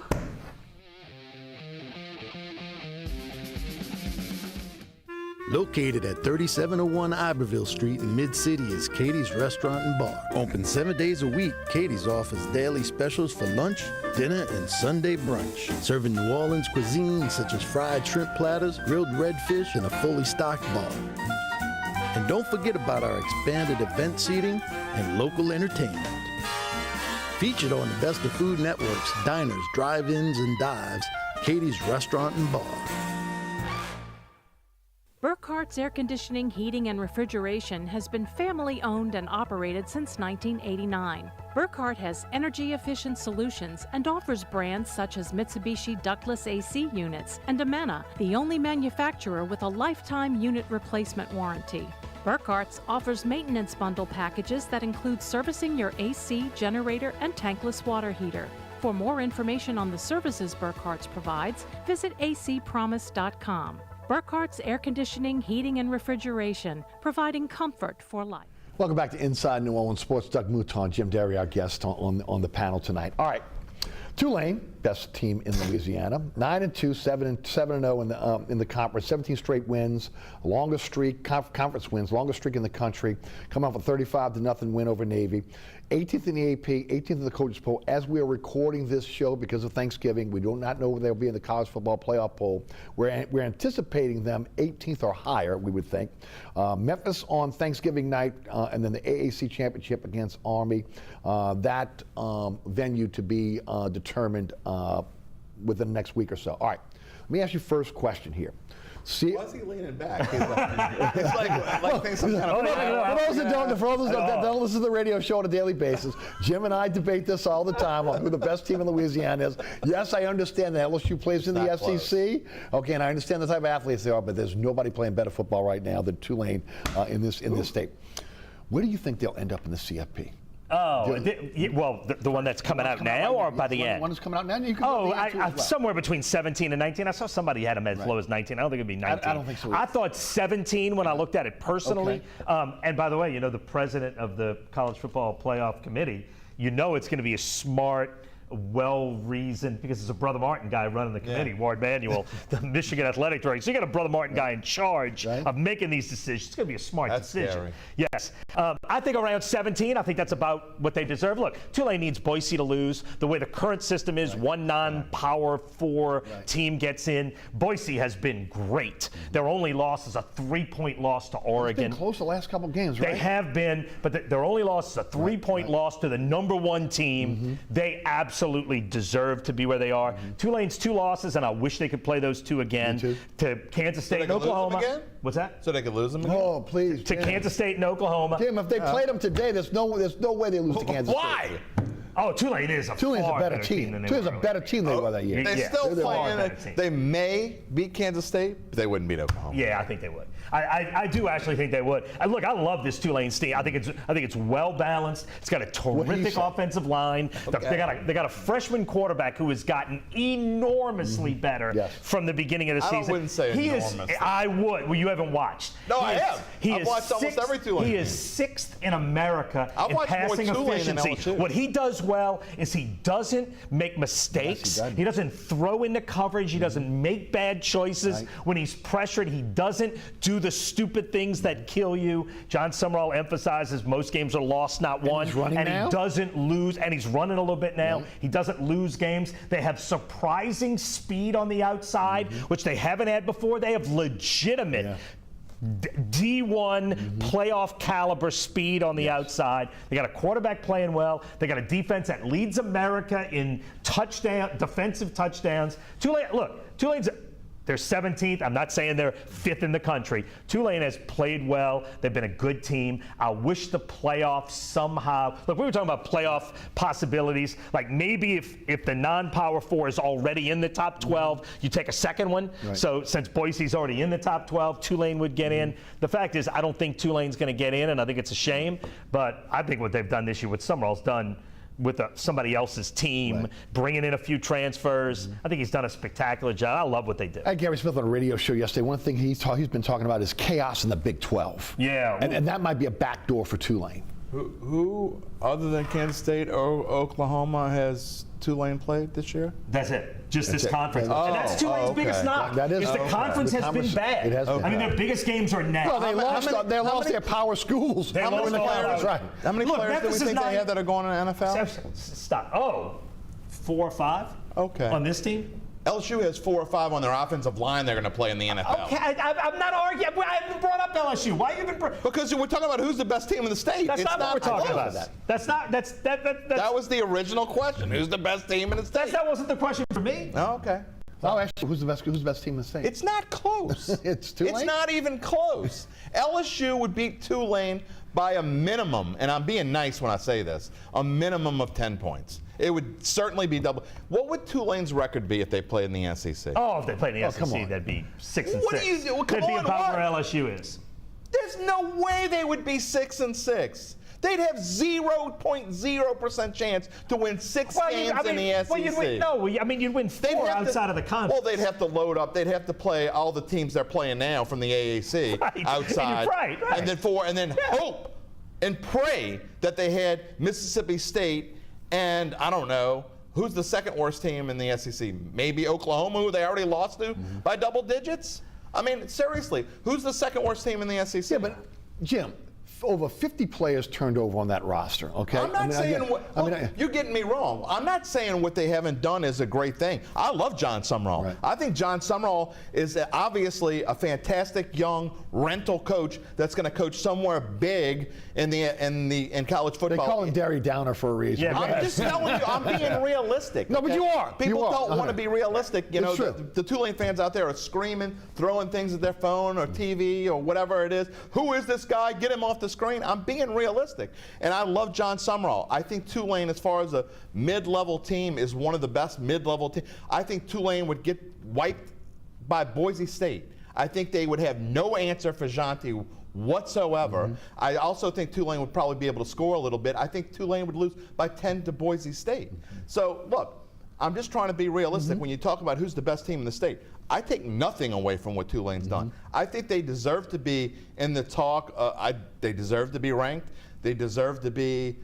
Located at 3701 Iberville Street in Mid-City is Katie's Restaurant and Bar. Open 7 days a week, Katie's offers daily specials for lunch, dinner, and Sunday brunch. Serving New Orleans cuisine such as fried shrimp platters, grilled redfish, and a fully stocked bar. And don't forget about our expanded event seating and local entertainment. Featured on the Best of Food Network's diners, drive-ins, and dives, Katie's Restaurant and Bar. Burkhart's Air Conditioning, Heating, and Refrigeration has been family-owned and operated since 1989. Burkhart has energy-efficient solutions and offers brands such as Mitsubishi ductless AC units and Amana, the only manufacturer with a lifetime unit replacement warranty. Burkhart's offers maintenance bundle packages that include servicing your AC, generator, and tankless water heater. For more information on the services Burkhart's provides, visit acpromise.com. Burkhart's Air Conditioning, Heating, and Refrigeration, providing comfort for life. Welcome back to Inside New Orleans Sports. Doug Mouton, Jim Derry, our guest on the panel tonight. All right, Tulane, best team in Louisiana, 9-2, 7-0 in the conference, 17 straight wins, longest streak, conference wins, longest streak in the country, come off a 35-0 win over Navy. 18th in the AP, 18th in the coaches poll. As we are recording this show because of Thanksgiving, we do not know where they'll be in the college football playoff poll. We're anticipating them 18th or higher, we would think. Memphis on Thanksgiving night, and then the AAC championship against Army. That venue to be determined within the next week or so. All right, let me ask you first question here. Why is he leaning back? It's like things some kind of. For those that don't listen to the radio show on a daily basis, Jim and I debate this all the time on who the best team in Louisiana is. Yes, I understand that LSU plays in the SEC. Okay, and I understand the type of athletes they are, but there's nobody playing better football right now than Tulane in this state. Where do you think they'll end up in the CFP? Oh, the one that's coming out now or by the end? The one that's coming out now? You can somewhere between 17 and 19. I saw somebody had them as low as 19. I don't think it'd be 19. I don't think so. I thought 17 when I looked at it personally. Okay. And by the way, the president of the College Football Playoff Committee, it's going to be a smart, well-reasoned, because it's a Brother Martin guy running the committee, Ward Manuel, the Michigan athletic director. So you got a Brother Martin guy in charge of making these decisions. It's going to be a smart decision. Scary. Yes. I think around 17, I think that's about what they deserve. Look, Tulane needs Boise to lose. The way the current system is, one non-Power 4 team gets in. Boise has been great. Their only loss is a 3-point loss to Oregon. It's been close the last couple of games, right? They have been, but their only loss is a 3-point loss to the number 1 team. They absolutely deserve to be where they are. Tulane's 2 losses, and I wish they could play those 2 again. To Kansas State and Oklahoma. What's that? So they could lose them again? Oh, please. To Kansas State and Oklahoma. Jim, if they played them today, there's no way they lose to Kansas State. Why? Oh, Tulane is a better team. Tulane's a better team than they were that year. They're still playing. They may beat Kansas State, but they wouldn't beat Oklahoma. Yeah, I think they would. I do actually think they would. Look, I love this Tulane team. I think it's well balanced. It's got a terrific offensive line. Okay. They got a freshman quarterback who has gotten enormously better from the beginning of the season. I wouldn't say enormous. I would. Well, you haven't watched. No, I have. I've watched almost every Tulane. He is 6th in America in passing efficiency. What he does well is he doesn't make mistakes. Yes, he doesn't throw into coverage. He doesn't make bad choices. When he's pressured, he doesn't do the stupid things that kill you. John Summerall emphasizes most games are lost, not won. And he doesn't lose, and he's running a little bit now. He doesn't lose games. They have surprising speed on the outside, which they haven't had before. They have legitimate D1 playoff caliber speed on the outside. They got a quarterback playing well. They got a defense that leads America in defensive touchdowns. Tulane's they're 17th. I'm not saying they're 5th in the country. Tulane has played well. They've been a good team. I wish the playoffs somehow. Look, we were talking about playoff possibilities. Like maybe if the non-Power 4 is already in the top 12, you take a second one. So since Boise's already in the top 12, Tulane would get in. The fact is, I don't think Tulane's going to get in, and I think it's a shame. But I think what they've done this year, what Summerall's done with somebody else's team, bringing in a few transfers. I think he's done a spectacular job. I love what they did. I had Gary Smith on a radio show yesterday. One thing he's been talking about is chaos in the Big 12. Yeah. And that might be a backdoor for Tulane. Who other than Kansas State or Oklahoma has Tulane played this year? That's it. Just That's this it. conference. Oh, and that's Tulane's biggest knock. That is the conference has been bad. It has been I mean, their biggest games are now. Well, they lost their power schools. They lost in the conference, right? How many players do we think they have that are going to the NFL? Stop. Oh, 4 or 5? Okay. On this team? LSU has 4 or 5 on their offensive line they're going to play in the NFL. Okay, I'm not arguing. I haven't brought up LSU. Why you even? Because we're talking about who's the best team in the state. That's not what we're talking about. That's not. That was the original question. Who's the best team in the state? That wasn't the question for me. Oh, okay. Oh, actually, who's the best team in the state? It's not close. It's Tulane? It's not even close. LSU would beat Tulane by a minimum, and I'm being nice when I say this, a minimum of 10 points. It would certainly be double. What would Tulane's record be if they played in the SEC? Oh, if they played in the SEC, come on. that'd be 6-6. What do you do? Well, come That'd be on, about what? where LSU is. There's no way they would be 6-6. They'd have 0.0% chance to win 6 games in the SEC. Well, you'd win, you'd win 4 outside of the conference. Well, they'd have to load up. They'd have to play all the teams they're playing now from the AAC outside, Right. and then hope and pray that they had Mississippi State and I don't know who's the second worst team in the SEC. Maybe Oklahoma, who they already lost to by double digits. I mean, seriously, who's the second worst team in the SEC? Yeah, but Jim, over 50 players turned over on that roster, okay? I'm not saying you're getting me wrong. I'm not saying what they haven't done is a great thing. I love John Sumrall. Right. I think John Sumrall is obviously a fantastic young rental coach that's going to coach somewhere big in college football. They call him Derry Downer for a reason. Yeah, I'm just telling you, I'm being realistic. No, but you are. People don't want to be realistic. You know, It's true. the Tulane fans out there are screaming, throwing things at their phone or TV or whatever it is. Who is this guy? Get him off the screen. I'm being realistic. And I love John Sumrall. I think Tulane, as far as a mid-level team, is one of the best mid-level teams. I think Tulane would get wiped by Boise State. I think they would have no answer for Jonte whatsoever. I also think Tulane would probably be able to score a little bit. I think Tulane would lose by 10 to Boise State. So, look, I'm just trying to be realistic. When you talk about who's the best team in the state, I take nothing away from what Tulane's done. I think they deserve to be in the talk. They deserve to be ranked. They deserve to be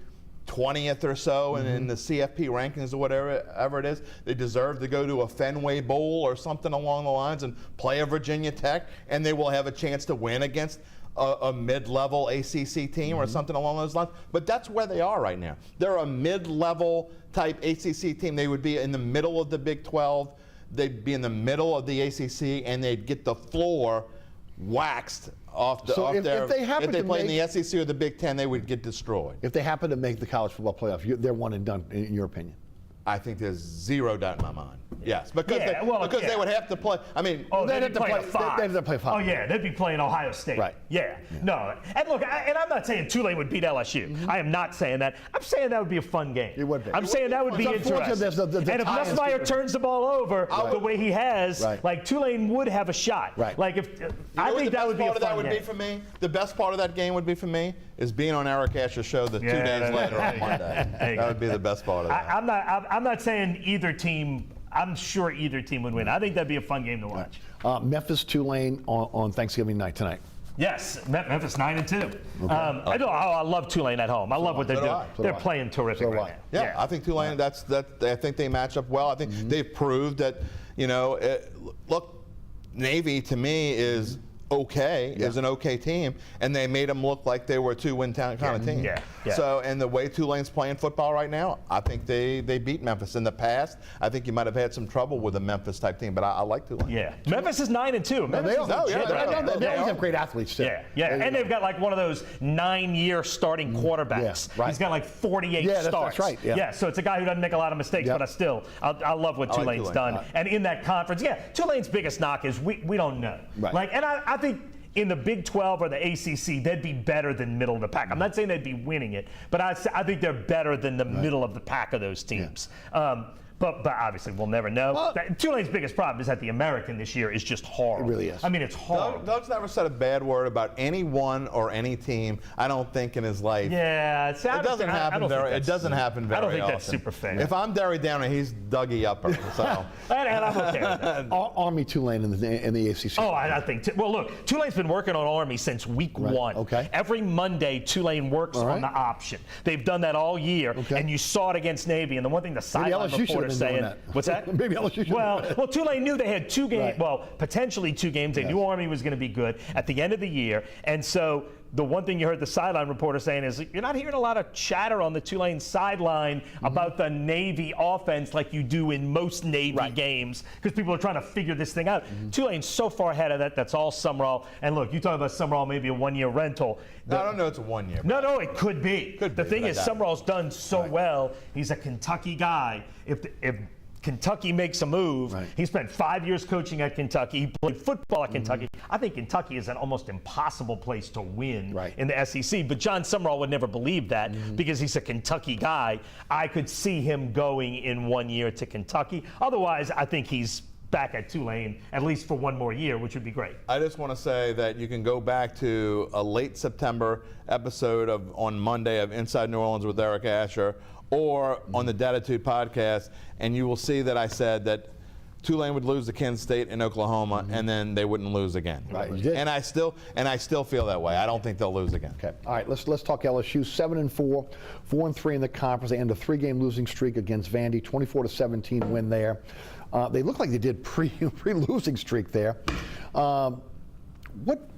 20th or so in the CFP rankings or whatever it is. They deserve to go to a Fenway Bowl or something along the lines and play a Virginia Tech, and they will have a chance to win against a mid-level ACC team or something along those lines. But that's where they are right now. They're a mid-level type ACC team. They would be in the middle of the Big 12. They'd be in the middle of the ACC, and they'd get the floor waxed off So if their. they happen if they to play in make- the SEC or the Big 10, they would get destroyed. If they happen to make the college football playoff, they're one and done, in your opinion. I think there's zero doubt in my mind. Yes, because Yeah, they would have to play. I mean, they'd have to play play- 5. they'd have to play 5. Oh, yeah, they'd be playing Ohio State. Right. Yeah. No. And look, and I'm not saying Tulane would beat LSU. I am not saying that. I'm saying that would be a fun game. It would be. I'm saying that would be It's unfortunate interesting. there's the And if tie-ins Nussmeier to- turns the ball over the way he has, Right. like Tulane would have a shot. Right. Like if I think that would be a fun part of that would game. be for me. The best part of that game would be for me is being on Eric Asher's show the 2 days later on Monday. That would be the best part of that. I'm not saying either team. I'm sure either team would win. I think that'd be a fun game to watch. Memphis, Tulane on Thanksgiving night tonight. Yes, Memphis 9-2. I love Tulane at home. I love what they're doing. They're playing terrific So do right I. now. Yeah, I think Tulane. I think they match up well. I think they've proved that. Look, Navy to me is okay. Is an okay team, and they made them look like they were a 2-win kind of team. Yeah. So, and the way Tulane's playing football right now, I think they beat Memphis. In the past, I think you might have had some trouble with a Memphis type team, but I like Tulane. Yeah. Memphis is 9-2. They Memphis is legit right now. always have great athletes, too. Yeah. And they've got like one of those 9-year starting quarterbacks. Yeah, right. He's got like 48 that's starts. right. Yeah. So it's a guy who doesn't make a lot of mistakes, Yep. but I love what I like Tulane's Tulane. done. And in that conference, Tulane's biggest knock is we don't know. Right. And I think in the Big 12 or the ACC, they'd be better than middle of the pack. I'm not saying they'd be winning it, but I think they're better than the middle of the pack of those teams. But obviously we'll never know. Well, Tulane's biggest problem is that the American this year is just horrible. It really is. I mean, it's horrible. Doug's never said a bad word about anyone or any team, I don't think, in his life. Yeah, It doesn't happen very often. I don't think that's super fair. If I'm Derry Downer, he's Dougie Upper. So. and I'm okay with that. Army Tulane in the ACC. Oh, I think. Well, look, Tulane's been working on Army since week 1. Okay. Every Monday, Tulane works on the option. They've done that all year, and you saw it against Navy. And the one thing the sideline reporter saying, what's that? Maybe LSU should. Well, Tulane knew they had 2 games. Well, potentially 2 games. They knew Army was going to be good at the end of the year, and so. The one thing you heard the sideline reporter saying is you're not hearing a lot of chatter on the Tulane sideline about the Navy offense like you do in most Navy games because people are trying to figure this thing out. Tulane's so far ahead of that. That's all Summerall. And look, you talk about Summerall maybe a 1-year rental. I don't know it's a 1 year. No, it could be. The thing is, Summerall's done so well. He's a Kentucky guy. If Kentucky makes a move. He spent 5 years coaching at Kentucky. He played football at Kentucky. I think Kentucky is an almost impossible place to win in the SEC. But John Summerall would never believe that because he's a Kentucky guy. I could see him going in 1 year to Kentucky. Otherwise, I think he's back at Tulane at least for 1 more year, which would be great. I just want to say that you can go back to a late September episode on Monday of Inside New Orleans with Eric Asher, or on the Datitude podcast, and you will see that I said that Tulane would lose to Kansas State and Oklahoma, and then they wouldn't lose again. Right, you did. And I still feel that way. I don't think they'll lose again. Okay. All right. Let's talk LSU. 7-4, 4-3 in the conference. They end a 3-game losing streak against Vandy. 24-17 win there. They look like they did pre-losing streak there. What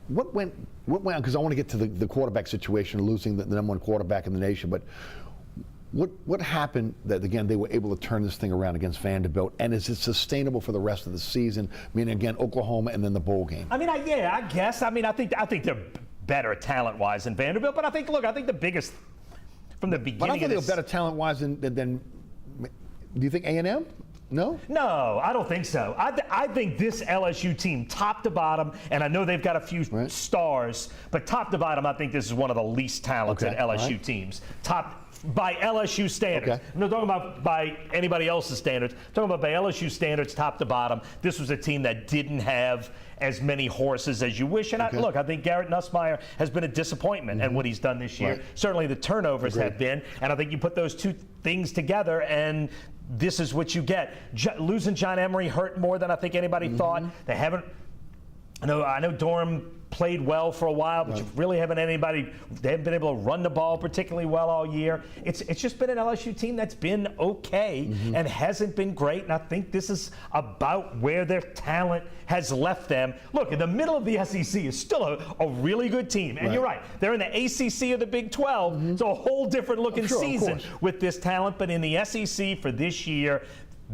went? Because I want to get to the quarterback situation, losing the number 1 quarterback in the nation, but. What happened that, again, they were able to turn this thing around against Vanderbilt, and is it sustainable for the rest of the season? I mean, again, Oklahoma and then the bowl game. I mean, I guess. I mean, I think they're better talent-wise than Vanderbilt, but I think the biggest from the beginning. But I think they were better talent-wise than. Do you think A&M? No? No, I don't think so. I think this LSU team, top to bottom, and I know they've got a few stars, but top to bottom, I think this is one of the least talented LSU teams. Top by LSU standards. I'm not talking about by anybody else's standards. I'm talking about by LSU standards, top to bottom. This was a team that didn't have as many horses as you wish. And I think Garrett Nussmeier has been a disappointment in what he's done this year. Certainly the turnovers have been, and I think you put those 2 things together and this is what you get. Losing John Emery hurt more than I think anybody thought. They haven't. I know Durham played well for a while, but you really haven't they haven't been able to run the ball particularly well all year. It's just been an LSU team that's been okay and hasn't been great, and I think this is about where their talent has left them. Look, in the middle of the SEC is still a really good team, and you're right. They're in the ACC of the Big 12, so a whole different looking season with this talent, but in the SEC for this year,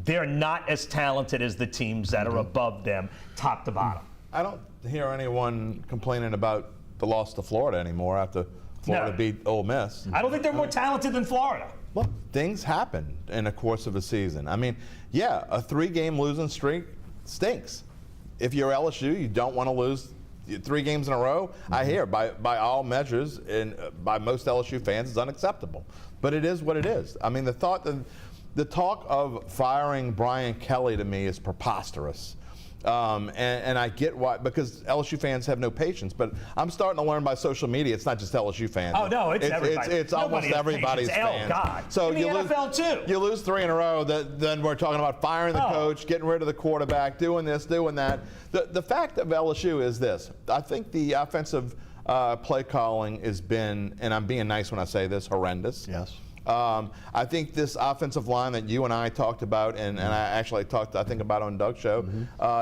they're not as talented as the teams that are above them, top to bottom. I don't hear anyone complaining about the loss to Florida anymore after Florida beat Ole Miss. I don't think they're more talented than Florida. Well, things happen in the course of a season. I mean, a 3-game losing streak stinks. If you're LSU, you don't want to lose 3 games in a row. I hear by all measures and by most LSU fans, it's unacceptable. But it is what it is. I mean, the talk of firing Brian Kelly to me is preposterous. And I get why, because LSU fans have no patience. But I'm starting to learn by social media, it's not just LSU fans. Oh, no, it's everybody. It's almost everybody's fans. Oh, God. So in the NFL, too. You lose 3 in a row, then we're talking about firing the coach, getting rid of the quarterback, doing this, doing that. The fact of LSU is this. I think the offensive play calling has been, and I'm being nice when I say this, horrendous. Yes. I think this offensive line that you and I talked about, and I actually talked, I think, about on Doug's show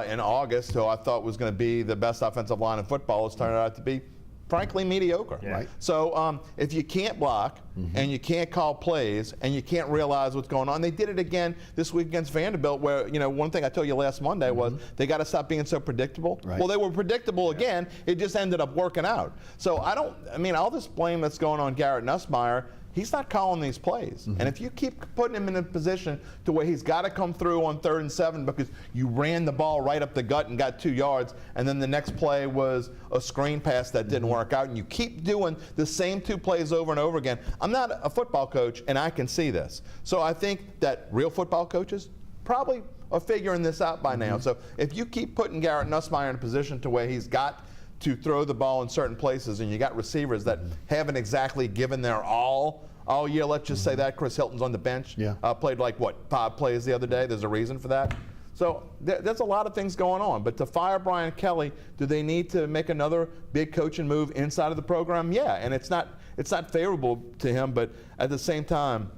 in August, who I thought was going to be the best offensive line in football, has turned out to be, frankly, mediocre. Right. So if you can't block and you can't call plays and you can't realize what's going on, they did it again this week against Vanderbilt, where, one thing I told you last Monday was they got to stop being so predictable. Right. Well, they were predictable again. It just ended up working out. So all this blame that's going on Garrett Nussmeier, he's not calling these plays. And if you keep putting him in a position to where he's got to come through on 3rd and 7 because you ran the ball right up the gut and got 2 yards, and then the next play was a screen pass that didn't work out, and you keep doing the same 2 plays over and over again. I'm not a football coach, and I can see this. So I think that real football coaches probably are figuring this out by now. So if you keep putting Garrett Nussmeier in a position to where he's got to throw the ball in certain places, and you got receivers that haven't exactly given their all year. Let's just say that Chris Hilton's on the bench. Played like, 5 plays the other day. There's a reason for that. So there's a lot of things going on. But to fire Brian Kelly, do they need to make another big coaching move inside of the program? Yeah, and it's not favorable to him, but at the same time,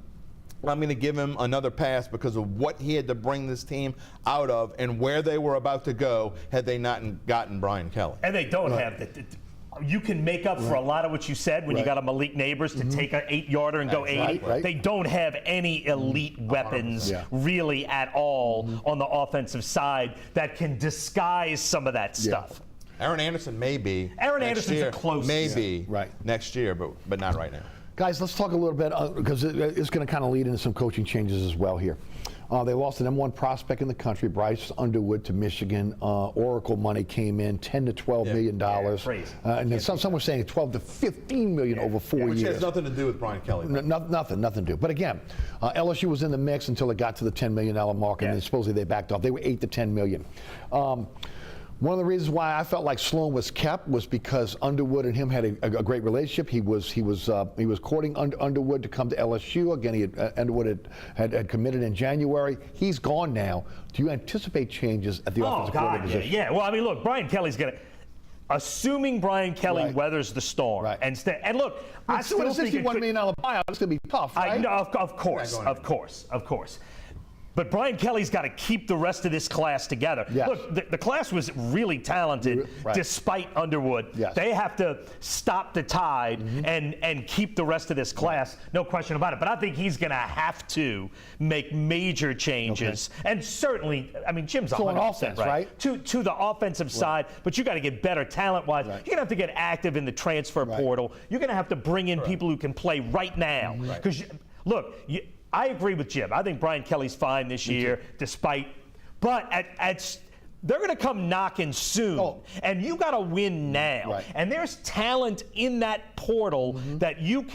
I'm going to give him another pass because of what he had to bring this team out of and where they were about to go had they not gotten Brian Kelly. And they don't have the you can make up for a lot of what you said when you got a Malik Neighbors to take an 8-yarder and go 80. They don't have any elite weapons really at all on the offensive side that can disguise some of that stuff. Aaron Anderson may be. Aaron Anderson's a close. Maybe next year, but not right now. Guys, let's talk a little bit, because it's going to kind of lead into some coaching changes as well here. They lost the #1 prospect in the country, Bryce Underwood, to Michigan. Oracle money came in, $10 to $12 million. And then some were saying $12 to $15 million over 4 years. Which has nothing to do with Brian Kelly. Nothing to do. But again, LSU was in the mix until it got to the $10 million mark, and then supposedly they backed off. They were $8 to $10 million. One of the reasons why I felt like Sloan was kept was because Underwood and him had a great relationship. He was courting Underwood to come to LSU. Again, Underwood had committed in January. He's gone now. Do you anticipate changes at the offensive coordinator position? Yeah. Well, I mean, look, Brian Kelly's going to. Assuming Brian Kelly weathers the storm, and look, I still think $61 million buyout. It's going to be tough, right? Of course. But Brian Kelly's got to keep the rest of this class together. Look, the class was really talented despite Underwood. They have to stop the tide and keep the rest of this class, no question about it. But I think he's going to have to make major changes. And certainly, I mean, Jim's 100% right. To the offensive side, but you got to get better talent-wise. You're going to have to get active in the transfer portal. You're going to have to bring in people who can play right now. Because, look, I agree with Jim. I think Brian Kelly's fine this year, but they're going to come knocking soon, and you got to win now. And there's talent in that portal that you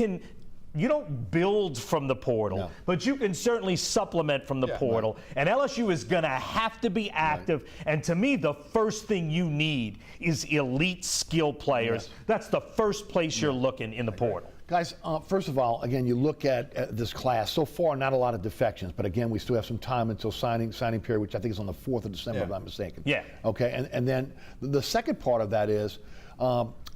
don't build from the portal, but you can certainly supplement from the portal. And LSU is going to have to be active. And to me, the first thing you need is elite skill players. That's the first place you're looking in the portal. Guys, first of all, again, you look at this class. So far, not a lot of defections, but again, we still have some time until signing period, which I think is on the 4th of December, if I'm not mistaken. Okay, and then the second part of that is,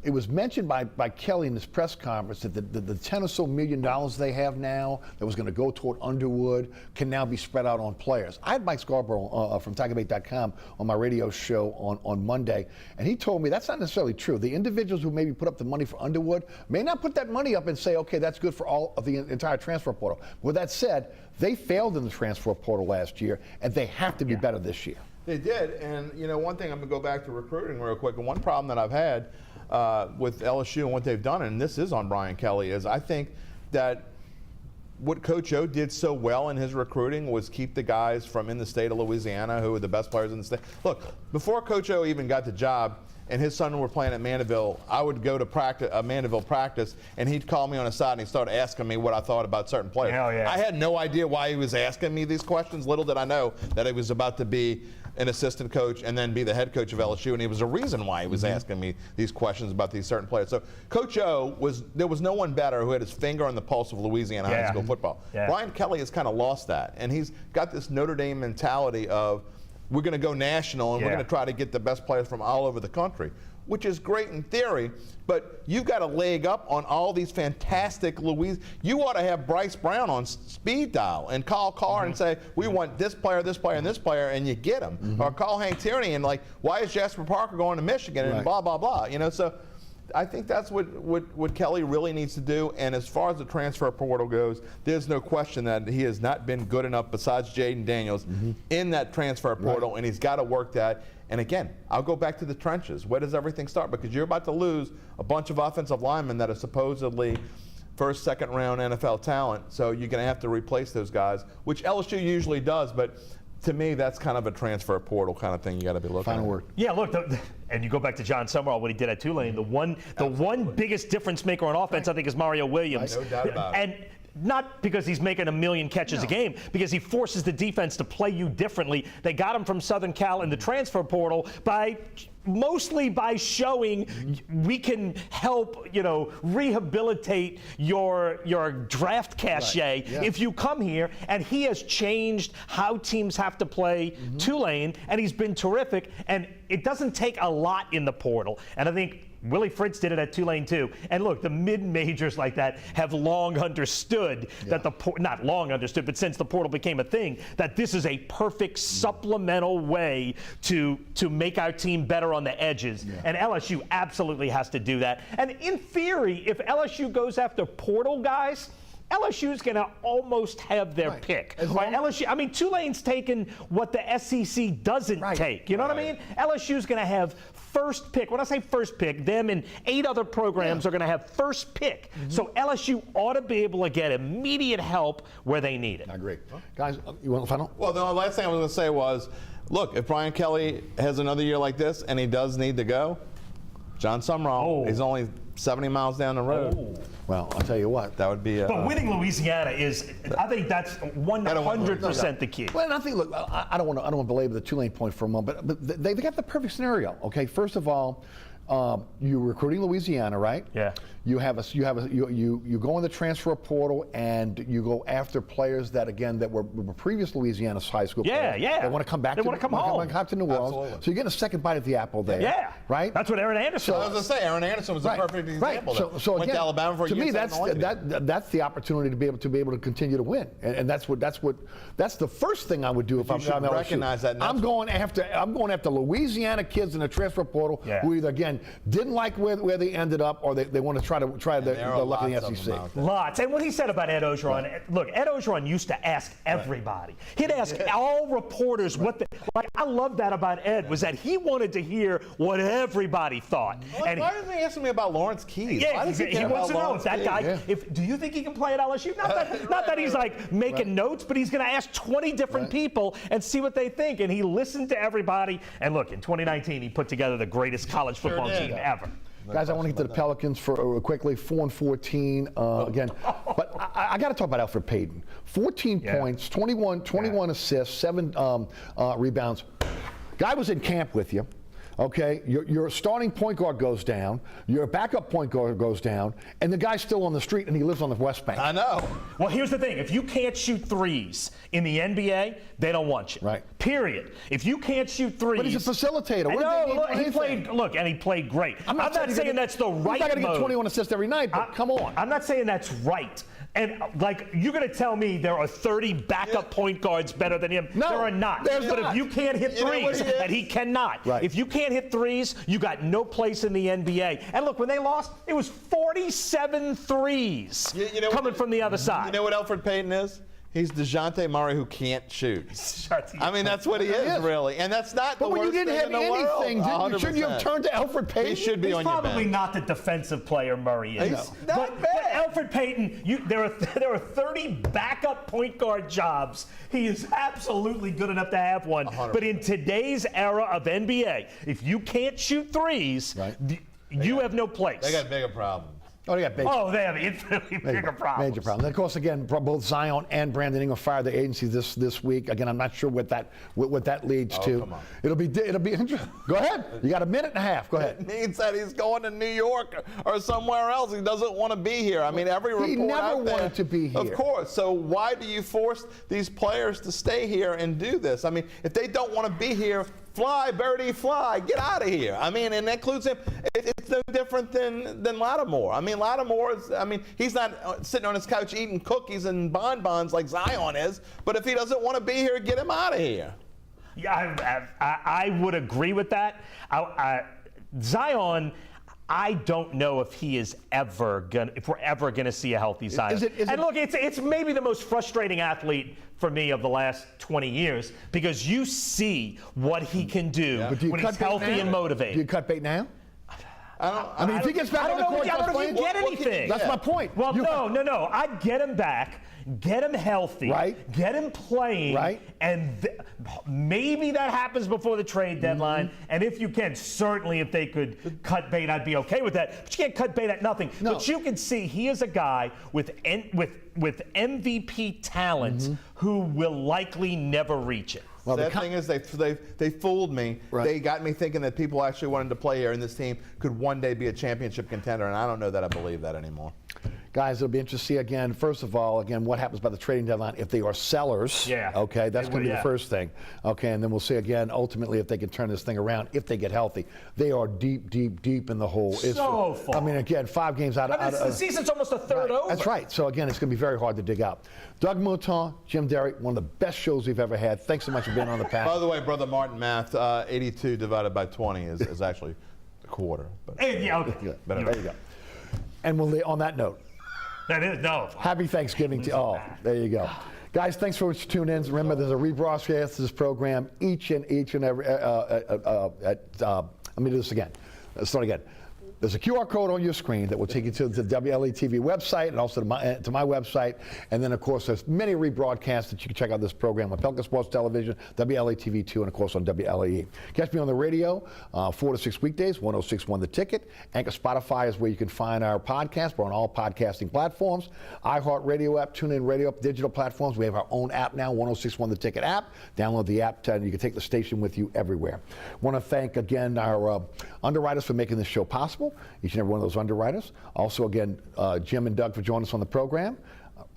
it was mentioned by Kelly in this press conference that the $10 or so million they have now that was going to go toward Underwood can now be spread out on players. I had Mike Scarborough from TigerBait.com on my radio show on Monday, and he told me that's not necessarily true. The individuals who maybe put up the money for Underwood may not put that money up and say, okay, that's good for all of the entire transfer portal. With that said, they failed in the transfer portal last year, and they have to be better this year. They did, and one thing, I'm going to go back to recruiting real quick, and one problem that I've had with LSU and what they've done, and this is on Brian Kelly, is I think that what Coach O did so well in his recruiting was keep the guys from in the state of Louisiana who were the best players in the state. Look, before Coach O even got the job and his son were playing at Mandeville, I would go to Mandeville practice, and he'd call me on the side and he'd start asking me what I thought about certain players. I had no idea why he was asking me these questions. Little did I know that he was about to be an assistant coach and then be the head coach of LSU, and it was a reason why he was asking me these questions about these certain players. So Coach O, there was no one better who had his finger on the pulse of Louisiana high school football. Brian Kelly has kind of lost that, and he's got this Notre Dame mentality of we're going to go national and we're going to try to get the best players from all over the country, which is great in theory, but you've got a leg up on all these fantastic You ought to have Bryce Brown on speed dial and call Carr and say, we want this player, and this player, and you get them. Or call Hank Tierney and why is Jasper Parker going to Michigan and blah, blah, blah. So I think that's what Kelly really needs to do. And as far as the transfer portal goes, there's no question that he has not been good enough besides Jaden Daniels in that transfer portal, and he's got to work that. And again, I'll go back to the trenches. Where does everything start? Because you're about to lose a bunch of offensive linemen that are supposedly first, second round NFL talent. So you're going to have to replace those guys, which LSU usually does. But to me, that's kind of a transfer portal kind of thing you got to be looking at. Final word. Yeah, look, and you go back to John Summerall, what he did at Tulane. The one biggest difference maker on offense, I think, is Mario Williams. No doubt about it. And not because he's making a million catches a game, because he forces the defense to play you differently. They got him from Southern Cal in the transfer portal mostly by showing we can help, rehabilitate your draft cachet if you come here. And he has changed how teams have to play Tulane, and he's been terrific. And it doesn't take a lot in the portal. And I think Willie Fritz did it at Tulane too. And look, the mid-majors like that have long understood that not long understood, but since the portal became a thing, that this is a perfect supplemental way to make our team better on the edges. And LSU absolutely has to do that. And in theory, if LSU goes after portal guys, LSU's going to almost have their pick. Right? LSU, Tulane's taken what the SEC doesn't take. You know what I mean? LSU's going to have first pick. When I say first pick, them and 8 other programs are going to have first pick. So LSU ought to be able to get immediate help where they need it. I agree. Guys, you want the final? Well, the last thing I was going to say was, look, if Brian Kelly has another year like this and he does need to go, John Summerall is only 70 miles down the road. Well, I'll tell you what. That would be But winning Louisiana is, I think that's 100% the key. Well, and I think, look, I don't want to belabor the Tulane point for a moment, but they got the perfect scenario. Okay, first of all, you're recruiting Louisiana, right? Yeah. You go in the transfer portal and you go after players that were previous Louisiana high school players. They want to come back. They want to come home. Back to New Orleans. So you're getting a second bite at the apple there. Yeah. Right. That's what Aaron Anderson. I was going to say Aaron Anderson was a perfect example. Right. So went again, to Alabama for a to year. me, that's the opportunity to be able to continue to win, and that's the first thing I would do if I'm LSU. Recognize that. I'm going after Louisiana kids in the transfer portal who either didn't like where they ended up, or they want to try their luck in the SEC. Lots. And what he said about Ed Ogeron, look, Ed Ogeron used to ask everybody. He'd ask all reporters I love that about Ed, was that he wanted to hear what everybody thought. Why isn't he asking me about Lawrence Keys? Yeah, he wants to know if that guy, do you think he can play at LSU? Not that he's making notes, but he's going to ask 20 different people and see what they think. And he listened to everybody. And look, in 2019, he put together the greatest college football team ever. Guys, I want to get to the Pelicans for quickly, 4-14 again. But I got to talk about Alfred Payton. 14 points, 21 assists, 7 rebounds. Guy was in camp with you. Okay, your starting point guard goes down, your backup point guard goes down, and the guy's still on the street and he lives on the West Bank. I know. Well, here's the thing. If you can't shoot threes in the NBA, they don't want you. Right. Period. If you can't shoot threes. But he's a facilitator. He played great. I'm not saying that's the right mode. He's not going to get 21 assists every night, but come on. I'm not saying that's right. And you're going to tell me there are 30 backup point guards better than him? No, there are not. But if you can't hit threes, and he cannot. Right. If you can't hit threes, you got no place in the NBA. And look, when they lost, it was 47 threes coming from the other side. You know what Alfred Payton is? He's DeJounte Murray who can't shoot. I mean, that's what he is, really. And that's not the worst thing in the world. But when you didn't have anything, shouldn't you have turned to Alfred Payton? He should be on your bench. He's probably not the defensive player Murray is. He's not bad. But Alfred Payton, there are 30 backup point guard jobs. He is absolutely good enough to have one. 100%. But in today's era of NBA, if you can't shoot threes, you have no place. They got bigger problems. Oh, they have infinitely bigger problems. Major problems. And of course, again, both Zion and Brandon Ingram fired the agency this week. Again, I'm not sure what that leads to. Come on. It'll be interesting. Go ahead. You got a minute and a half. Go ahead. It means that he's going to New York or somewhere else. He doesn't want to be here. I mean, every report he never out there, wanted to be here. Of course. So why do you force these players to stay here and do this? I mean, if they don't want to be here, fly, birdie, fly. Get out of here. I mean, and that includes him. It's no different than Lattimore. I mean, Lattimore he's not sitting on his couch eating cookies and bonbons like Zion is. But if he doesn't want to be here, get him out of here. Yeah, I would agree with that. Zion, I don't know if we're ever gonna see a healthy Zion. And look, it's maybe the most frustrating athlete for me of the last 20 years, because you see what he can do when he's healthy and motivated. Do you cut bait now? I mean, if he gets back on the court, I don't know if you get anything. That's my point. Well, no. I'd get him back, get him healthy, right? Get him playing, right? And maybe that happens before the trade deadline. And if you can, certainly if they could cut bait, I'd be okay with that. But you can't cut bait at nothing. No. But you can see he is a guy with MVP talent who will likely never reach it. Well, the thing is, they fooled me. Right. They got me thinking that people actually wanted to play here, and this team could one day be a championship contender, and I don't know that I believe that anymore. Guys, it'll be interesting to see again. First of all, what happens by the trading deadline if they are sellers. Yeah. Okay, that's going to be the first thing. Okay, and then we'll see again ultimately if they can turn this thing around if they get healthy. They are deep, deep, deep in the hole. So far. I mean, again, 5 games out of. The season's almost a third over. That's right. So again, it's going to be very hard to dig out. Doug Mouton, Jim Derry, one of the best shows we've ever had. Thanks so much for being on the panel. By the way, Brother Martin, math 82 divided by 20 is actually a quarter. But, Yeah, okay. There you go. And on that note. That is, no. Happy Thanksgiving to all. There you go. Guys, thanks for tuning in. Remember, there's a rebroadcast of this program each and every. Let me do this again. Let's start again. There's a QR code on your screen that will take you to the WLAE-TV website and also to my website. And then, of course, there's many rebroadcasts that you can check out this program on Pelican Sports Television, WLAE-TV 2, and, of course, on WLAE. Catch me on the radio 4 to 6 weekdays, 106.1 The Ticket. Anchor Spotify is where you can find our podcast. We're on all podcasting platforms. iHeartRadio app, TuneIn Radio app, digital platforms. We have our own app now, 106.1 The Ticket app. Download the app, and you can take the station with you everywhere. Want to thank, again, our underwriters for making this show possible. Each and every one of those underwriters. Also, again, Jim and Doug for joining us on the program.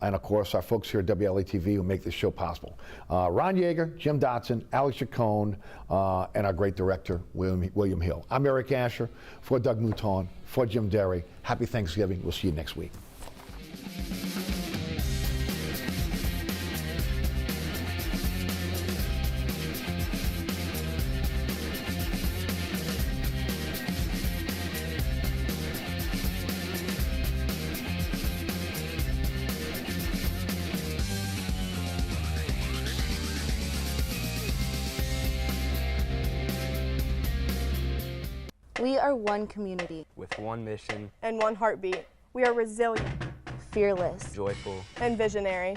And, of course, our folks here at WLAE-TV who make this show possible. Ron Yeager, Jim Dotson, Alex Chacon, and our great director, William Hill. I'm Eric Asher for Doug Mouton, for Jim Derry. Happy Thanksgiving. We'll see you next week. We are one community with one mission and one heartbeat. We are resilient, fearless, joyful, and visionary.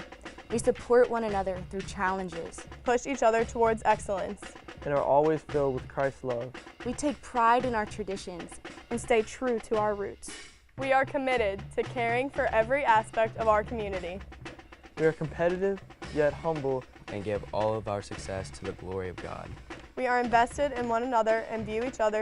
We support one another through challenges, push each other towards excellence, and are always filled with Christ's love. We take pride in our traditions and stay true to our roots. We are committed to caring for every aspect of our community. We are competitive, yet humble, and give all of our success to the glory of God. We are invested in one another and view each other